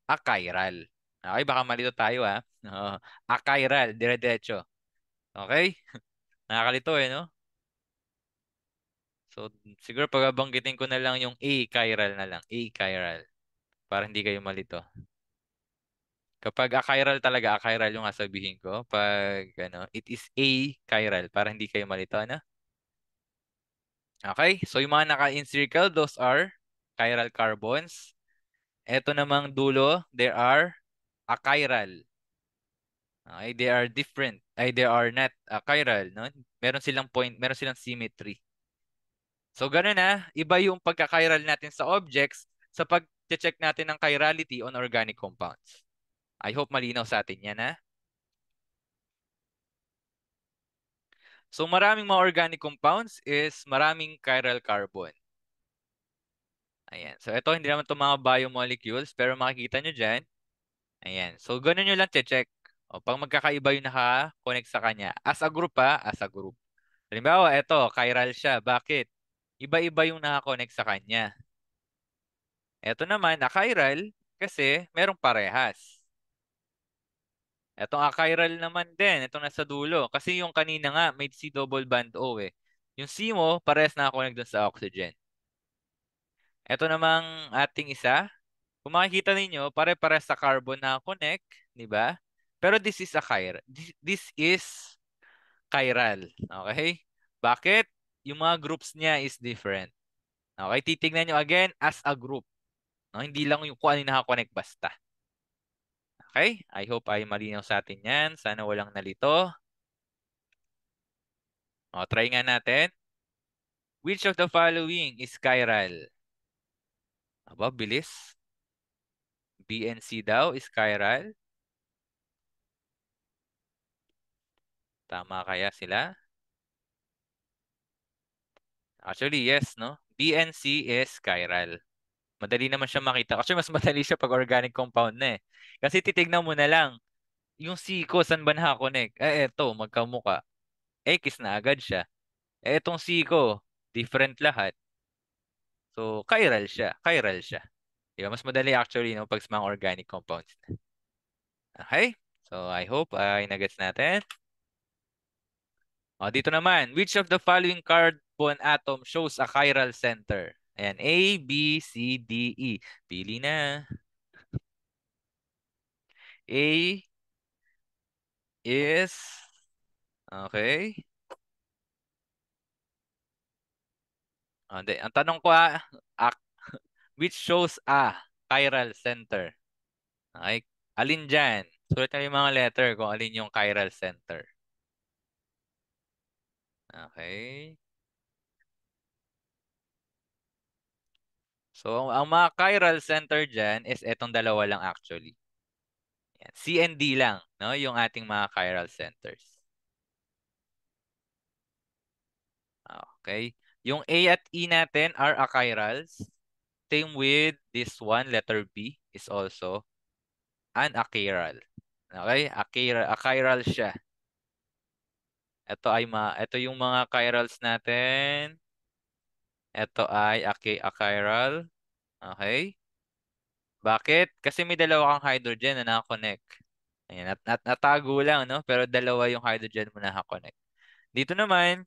achiral. Okay, baka malito tayo Oo. Achiral, dire-diretso. Okay? Nakakalito no? So, siguro pagbabanggitin ko na lang yung achiral na lang. Achiral. Para hindi kayo malito. Kapag achiral talaga, achiral yung sasabihin ko. Pag it is achiral para hindi kayo malito, ano? Okay? So, yung mga naka-encircle, those are chiral carbons. Ito namang dulo, there are achiral. Okay, they are different. They are not chiral, no? Meron silang point, meron silang symmetry. So ganun iba yung pagka-chiral natin sa objects sa pag-check natin ng chirality on organic compounds. I hope malinaw sa atin yan So maraming mga organic compounds is maraming chiral carbon. Ayan. So ito hindi naman itong mga biomolecules pero makikita nyo dyan. Ayan. So ganun nyo lang check. O pag magkakaiba yung naka-connect sa kanya. As a group as a group. Halimbawa, ito, chiral siya. Bakit? Iba-iba yung naka-connect sa kanya. Ito naman, achiral, kasi merong parehas. Etong achiral naman din, itong nasa dulo. Kasi yung kanina nga, may C double bond O Yung C mo, parehas naka-connect dun sa oxygen. Ito namang ating isa. Kung makikita ninyo, pare-parehas sa carbon na-connect, di ba? Pero this is a chiral. This is chiral. Okay? Bakit? Yung mga groups niya is different. Okay? Titignan nyo again as a group. No? Hindi lang yung kung ano yung nakakonect basta. Okay? I hope ay malinaw sa atin yan. Sana walang nalito. Try nga natin. Which of the following is chiral? Aba, bilis. B and C daw is chiral. Tama kaya sila? Actually, yes, no? B and C is chiral. Madali naman siya makita. Actually, mas madali siya pag organic compound na Kasi titignan mo na lang. Yung C ko, saan ba nakakonect? Eto, magkamuka. X na agad siya. Etong C ko, different lahat. So, chiral siya. Chiral siya. Diba? Mas madali actually no, pag sa mga organic compounds. Okay? So, I hope ay nagets natin. O, dito naman, which of the following carbon atom shows a chiral center? Ayan, A, B, C, D, E. Pili na. A is, okay. Hindi. Ang tanong ko ak- which shows a chiral center? Okay. Alin dyan? Sulat nyo yung mga letter kung alin yung chiral center. Okay. So, ang mga chiral center dyan is etong dalawa lang actually. Yan. C and D lang, no? Yung ating mga chiral centers. Okay. Yung A at E natin are achirals. Same with this one, letter B, is also an achiral. Okay? Achiral siya. Ito yung mga chirals natin. Ito ay achiral. Okay? Bakit? Kasi may dalawa kang hydrogen na nakakonect. Ayan, natago lang, no? Pero dalawa yung hydrogen mo na nakakonect. Dito naman,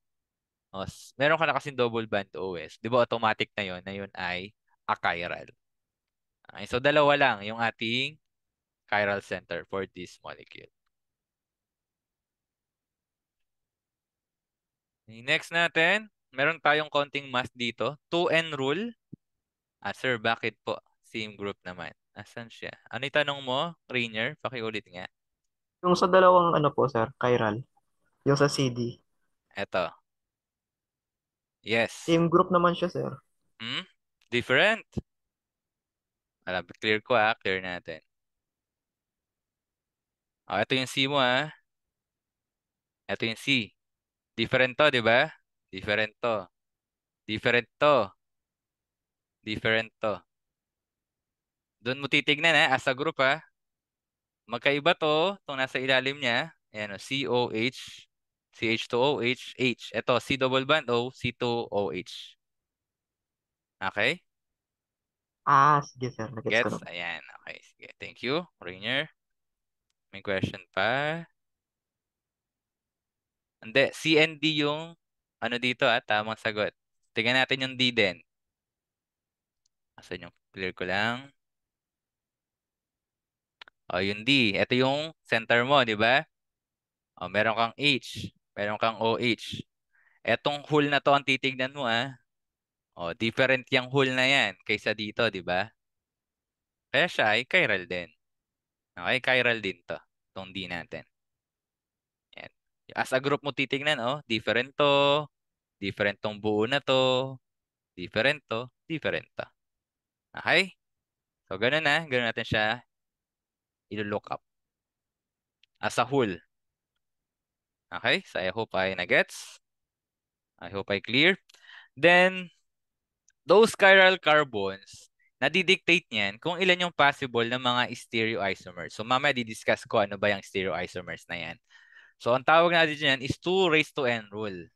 meron ka na kasing double bond OS. Di ba automatic na yun ay achiral. Okay, so dalawa lang yung ating chiral center for this molecule. Okay, next natin, meron tayong konting math dito. 2N rule. Sir, bakit po? Same group naman. Asan siya? Ano yung tanong mo, Rainier? Pakiulit nga.
Yung sa dalawang ano po, sir, chiral. Yung sa CD.
Eto. Yes.
Same group naman siya, sir.
Hmm? Different. Clear ko clear natin. Ito yung C mo Ito yung C. Different to, di ba? Different to. Different to. Different to. Doon mo titignan as a group Magkaiba to, itong nasa ilalim niya. Ayan COH, CH2OH, H. Ito, C double bond O, C2OH. Okay?
Sige, sir. Nagets ko
Gets?
naman.
Ayan. Okay, sige. Thank you, Rainier. May question pa? Hindi, C and D yung ano dito tamang sagot. Tingnan natin yung D din. Asan yung clear ko lang. O, yung D. Ito yung center mo, di ba? O, meron kang H. Meron kang OH. Etong hole na to ang titignan mo different yung hole na yan kaysa dito, di ba? Kaya siya ay chiral din. Okay, chiral din to. Itong D natin. Yan. As a group mo titignan, different to, different tong buo na to, different to, different to. Okay? So, ganun ganun natin siya i-look up as a whole. Okay? So, I hope I na-gets. I hope I clear. Then, those chiral carbons, nadidictate niyan kung ilan yung possible na mga stereoisomers. So, mamaya di-discuss ko ano ba yung stereoisomers na yan. So, ang tawag natin dyan is 2 raised to n rule.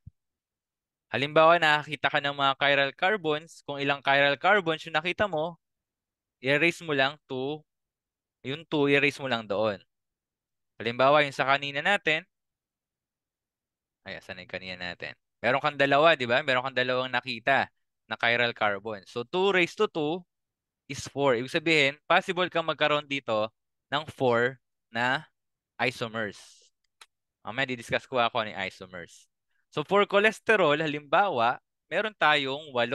Halimbawa, nakakita ka ng mga chiral carbons. Kung ilang chiral carbons yung nakita mo, i-erase mo lang yung 2, i-erase mo lang doon. Halimbawa, yung sa kanina natin, ay, asan yung kanina natin? Meron kang dalawa, di ba? Meron kang dalawang nakita na chiral carbon. So, 2 raised to 2 is 4. Ibig sabihin, possible kang magkaroon dito ng 4 na isomers. Mamaya di-discuss ko ako ng isomers. So, for cholesterol, halimbawa, meron tayong 8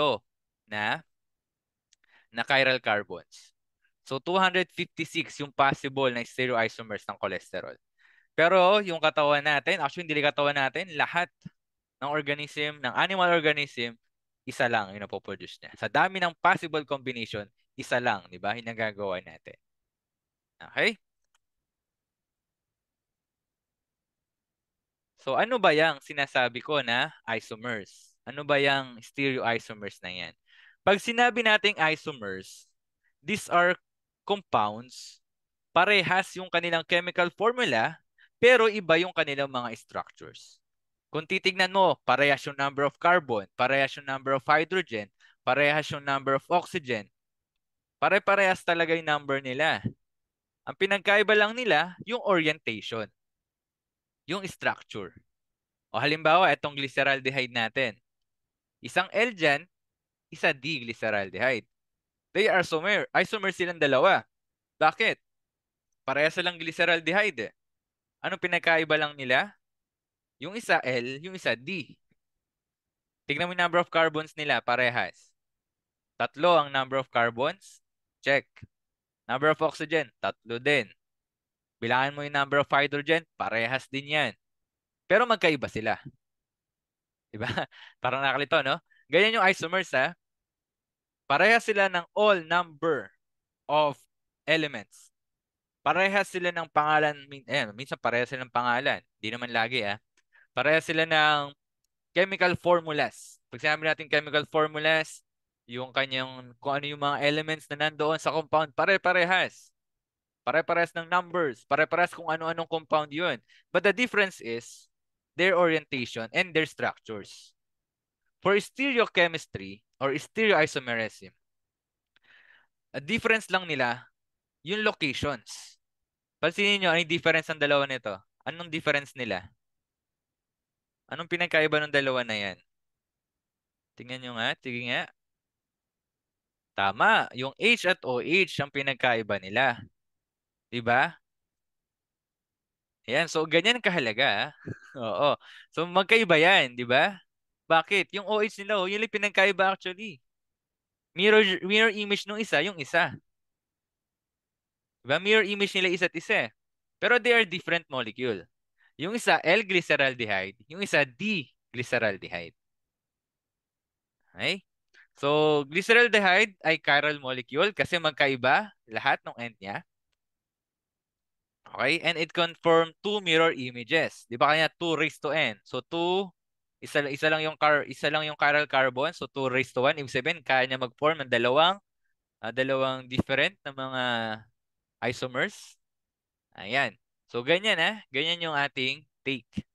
na chiral carbons. So, 256 yung possible na stereoisomers ng cholesterol. Pero yung katawan natin, actually hindi katawan natin, lahat ng organism, ng animal organism, isa lang yung napoproduce niya. Sa dami ng possible combination, isa lang, di ba? Yung nagagawa natin. Okay? So ano ba yung sinasabi ko na isomers? Ano ba yung stereoisomers na yan? Pag sinabi nating isomers, these are compounds, parehas yung kanilang chemical formula, pero iba yung kanilang mga structures. Kung titignan mo, parehas yung number of carbon, parehas yung number of hydrogen, parehas yung number of oxygen, pare-parehas talaga yung number nila. Ang pinagkaiba lang nila, yung orientation, yung structure. O halimbawa, itong glyceraldehyde natin. Isang L dyan, isa D-glyceraldehyde. They are isomer. Isomer silang dalawa. Bakit? Pareha silang glyceraldehyde eh. Anong pinagkaiba lang nila? Yung isa L, yung isa D. Tignan mo yung number of carbons nila, parehas. Tatlo ang number of carbons. Check. Number of oxygen, tatlo din. Bilangan mo yung number of hydrogen, parehas din yan. Pero magkaiba sila. Diba? Parang nakalito, no? Ganyan yung isomers, ha? Parehas sila ng all number of elements. Parehas sila ng pangalan. Minsan parehas sila ng pangalan. Di naman lagi, ha? Parehas sila ng chemical formulas. Pag sinabi natin chemical formulas, yung kanyang, kung ano yung mga elements na nandoon sa compound, pare-parehas. Pare-parehas ng numbers. Pare-parehas kung ano-anong compound yun. But the difference is their orientation and their structures. For stereochemistry or stereoisomerism, a difference lang nila yung locations. Pansinin nyo, ano yung difference ng dalawa nito? Anong difference nila? Anong pinagkaiba ng dalawa na yan? Tingnan nyo nga, sige nga. Tama, yung H at OH ang pinagkaiba nila. 'Di ba? Ayan, so ganyan kahalaga. Oo. So magkaiba yan, 'di ba? Bakit? Yung OH nila, yun yung pinagkaiba actually. Mirror image nung isa, yung isa. 'Di ba? Mirror image nila isa't isa. Pero they are different molecule. Yung isa L-glyceraldehyde, yung isa D-glyceraldehyde. Okay? So, glyceraldehyde ay chiral molecule kasi magkaiba lahat ng end niya. Okay? And it conform two mirror images. 'Di ba kanya 2 raised to n? So 2 isa lang yung chiral carbon, so 2 raised to 1. Ibig sabihin kaya niya mag-form ng dalawang different na mga isomers. Ayan. So ganyan ganyan yung ating take.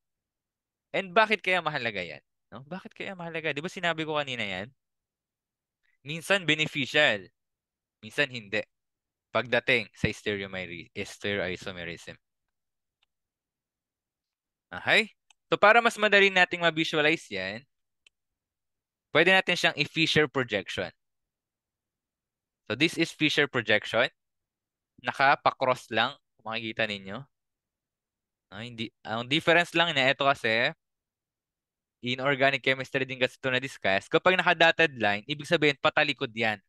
And bakit kaya mahalaga 'yan? No? Bakit kaya mahalaga? 'Di ba sinabi ko kanina 'yan? Minsan beneficial, minsan hindi. Pagdating sa stereoisomerism. Okay? So para mas madali nating ma-visualize 'yan, pwede natin siyang i-Fisher projection. So this is Fisher projection. Nakapa-cross lang, kung makikita ninyo. Hindi, ang difference lang na ito kasi, in organic chemistry din kasi ito na-discuss, kapag naka-dotted line, ibig sabihin patalikod yan.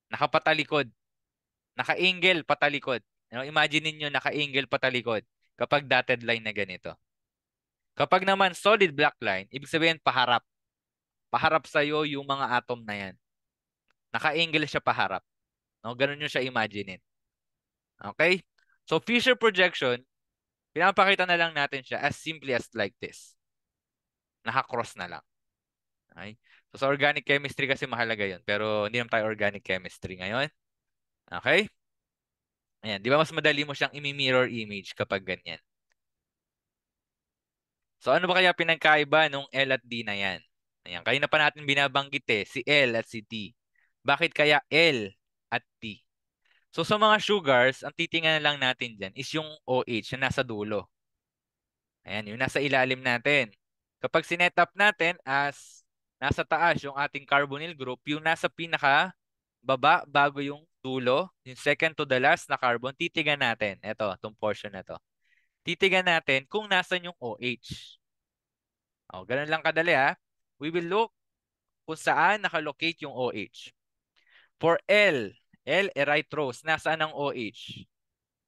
Nakapatalikod. Naka-angle patalikod. Imagine niyo naka-angle patalikod kapag dotted line na ganito. Kapag naman solid black line, ibig sabihin paharap. Paharap sa'yo yung mga atom na yan. Naka-angle siya paharap. No? Ganun nyo siya imaginein. Okay? So, Fisher projection, pinapakita na lang natin siya as simply as like this. Naka-cross na lang. Okay? So, sa organic chemistry kasi mahalaga yun. Pero hindi naman tayo organic chemistry ngayon. Okay? Ayan. Di ba mas madali mo siyang imi-mirror image kapag ganyan? So, ano ba kaya pinagkaiba nung L at D na yan? Ayan. Kanina pa natin binabanggit si L at si T. Bakit kaya L at T? So, sa mga sugars, ang titingnan lang natin dyan is yung OH na nasa dulo. Ayan, yung nasa ilalim natin. Kapag sinet up natin as nasa taas yung ating carbonyl group, yung nasa pinaka baba bago yung dulo, yung second to the last na carbon, titigan natin. Ito, itong portion na to. Titigan natin kung nasan yung OH. O, ganun lang kadali ha. We will look kung saan nakalocate yung OH. For L erythros, nasaan ang OH?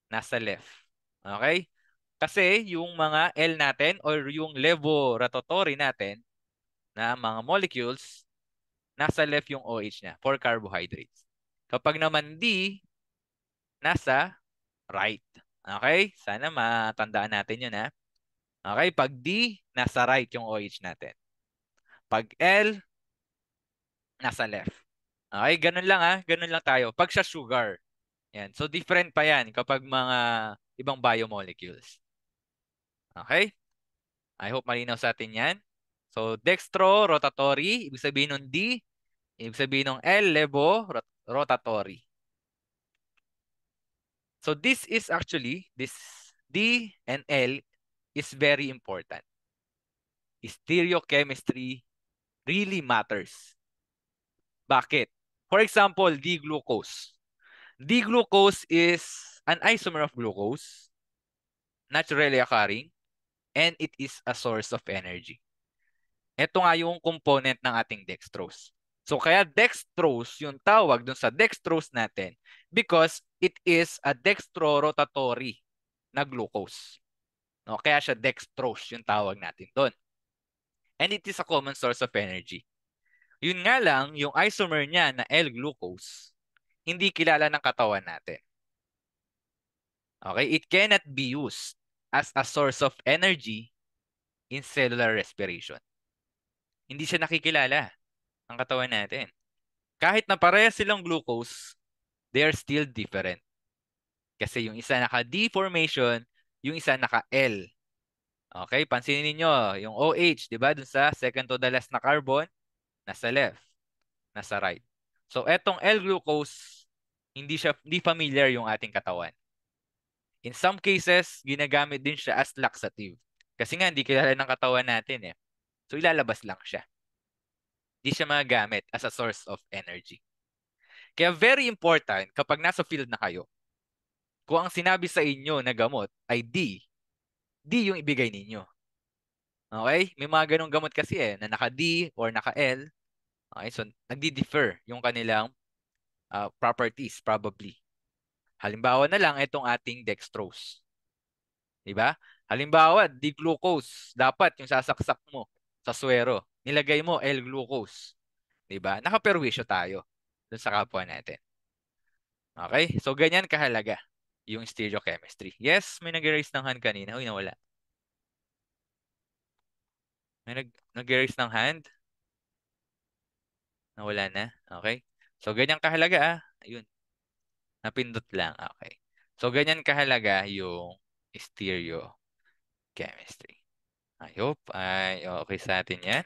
Nasa left. Okay? Kasi yung mga L natin or yung levorotatory natin na mga molecules, nasa left yung OH niya for carbohydrates. Kapag naman D, nasa right. Okay? Sana matandaan natin yun ha. Okay? Pag D, nasa right yung OH natin. Pag L, nasa left. Okay? Ganun lang ha. Ganun lang tayo. Pag sa sugar. Yan. So different pa yan kapag mga ibang biomolecules. Okay? I hope malinaw sa atin yan. So, dextro, rotatory. Ibig sabihin ng D. Ibig sabihin ng L, levo, rotatory. So, this is actually, this D and L is very important. stereochemistry really matters. Bakit? For example, D-glucose. D-glucose is an isomer of glucose, naturally occurring, and it is a source of energy. Ito nga yung component ng ating dextrose. So kaya dextrose yung tawag dun sa dextrose natin because it is a dextrorotatory na glucose. No? Kaya siya dextrose yung tawag natin doon. And it is a common source of energy. Yun nga lang, yung isomer niya na L-glucose, hindi kilala ng katawan natin. Okay? It cannot be used as a source of energy in cellular respiration. Hindi siya nakikilala ng katawan natin. Kahit na parehas silang glucose, they are still different. Kasi yung isa naka-D formation, yung isa naka-L. Okay? Pansinin niyo yung OH, di ba? Dun sa second to the last na carbon, nasa left, nasa right. So, etong L-glucose, hindi familiar yung ating katawan. In some cases, ginagamit din siya as laxative. Kasi nga, hindi kilala ng katawan natin eh. So, ilalabas lang siya. Hindi siya magagamit as a source of energy. Kaya very important kapag nasa field na kayo, kung ang sinabi sa inyo na gamot ay D yung ibigay ninyo. Okay? May mga ganong gamot kasi na naka-D or naka-L. Okay? So, nagdi-differ yung kanilang properties probably. Halimbawa na lang itong ating dextrose. Diba? Halimbawa, D-glucose. Dapat yung sasaksak mo sa suwero. Nilagay mo L-glucose. Diba? Nakaperwisyo tayo dun sa kapwa natin. Okay? So, ganyan kahalaga yung stereochemistry. Yes, may nag-raise ng hand kanina. Uy, nawala. May nag-raise ng hand? Nawala na? Okay. So, ganyan kahalaga. Ayun. Napindot lang. Okay. So, ganyan kahalaga yung stereochemistry. I hope ay okay sa atin yan.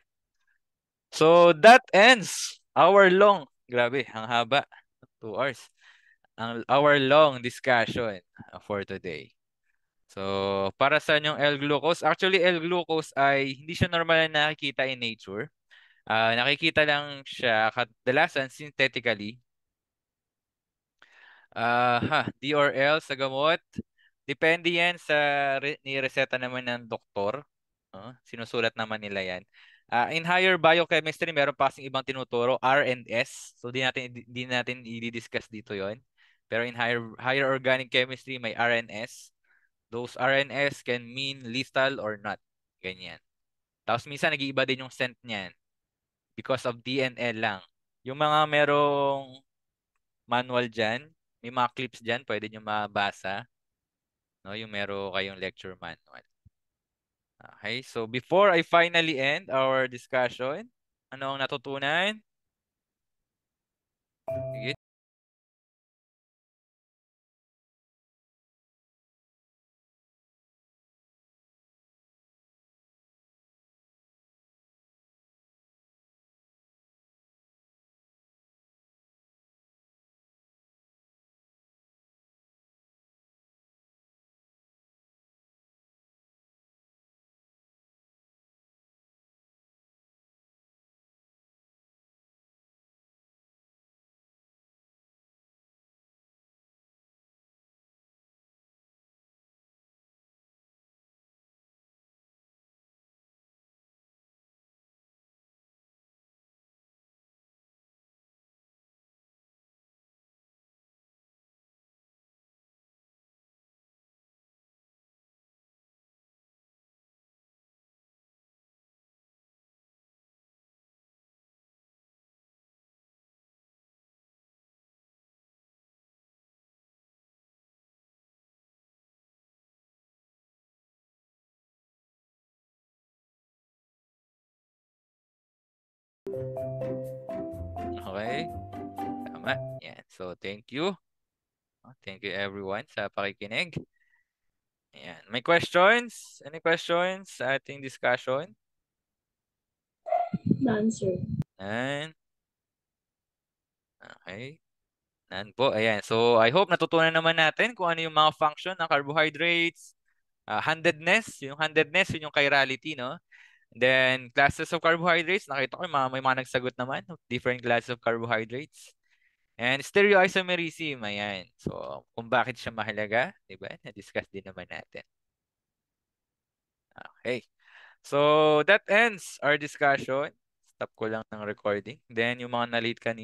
So, that ends our long, grabe, ang haba, 2 hours, our long discussion for today. So, para sa yung L-glucose, actually L-glucose ay hindi siya normal na nakikita in nature. Nakikita lang siya kadalasan synthetically. D or L sa gamot. Depende yan sa ni-reseta naman ng doktor. Sinusulat naman nila yan. In higher biochemistry, meron pa kasing ibang tinuturo, R and S. So, di natin i-discuss dito yon. Pero in higher organic chemistry, may R and S. Those R and S can mean lethal or not. Ganyan. Tapos minsan nag-iiba din yung scent niyan because of D and L lang. Yung mga merong manual dyan, may mga clips dyan, pwede nyo mabasa. No, yung meron kayong lecture manual. Okay, so before I finally end our discussion, ano ang natutunan? Sige. Okay. Tama. Yan. So, thank you. Thank you everyone sa pakikinig. Yan. May questions? Any questions sa ating discussion?
None, sir.
None. Okay. None po. Ayan. So, I hope natutunan naman natin kung ano yung mga function ng carbohydrates. Handedness. Yung handedness, yun yung chirality, no? Then, classes of carbohydrates. Nakita ko may mga nagsagot naman of different classes of carbohydrates. And stereoisomerism, ayan. So, kung bakit siya mahalaga, di ba? Na-discuss din naman natin. Okay. So, that ends our discussion. Stop ko lang ng recording. Then, yung mga na-late kanina,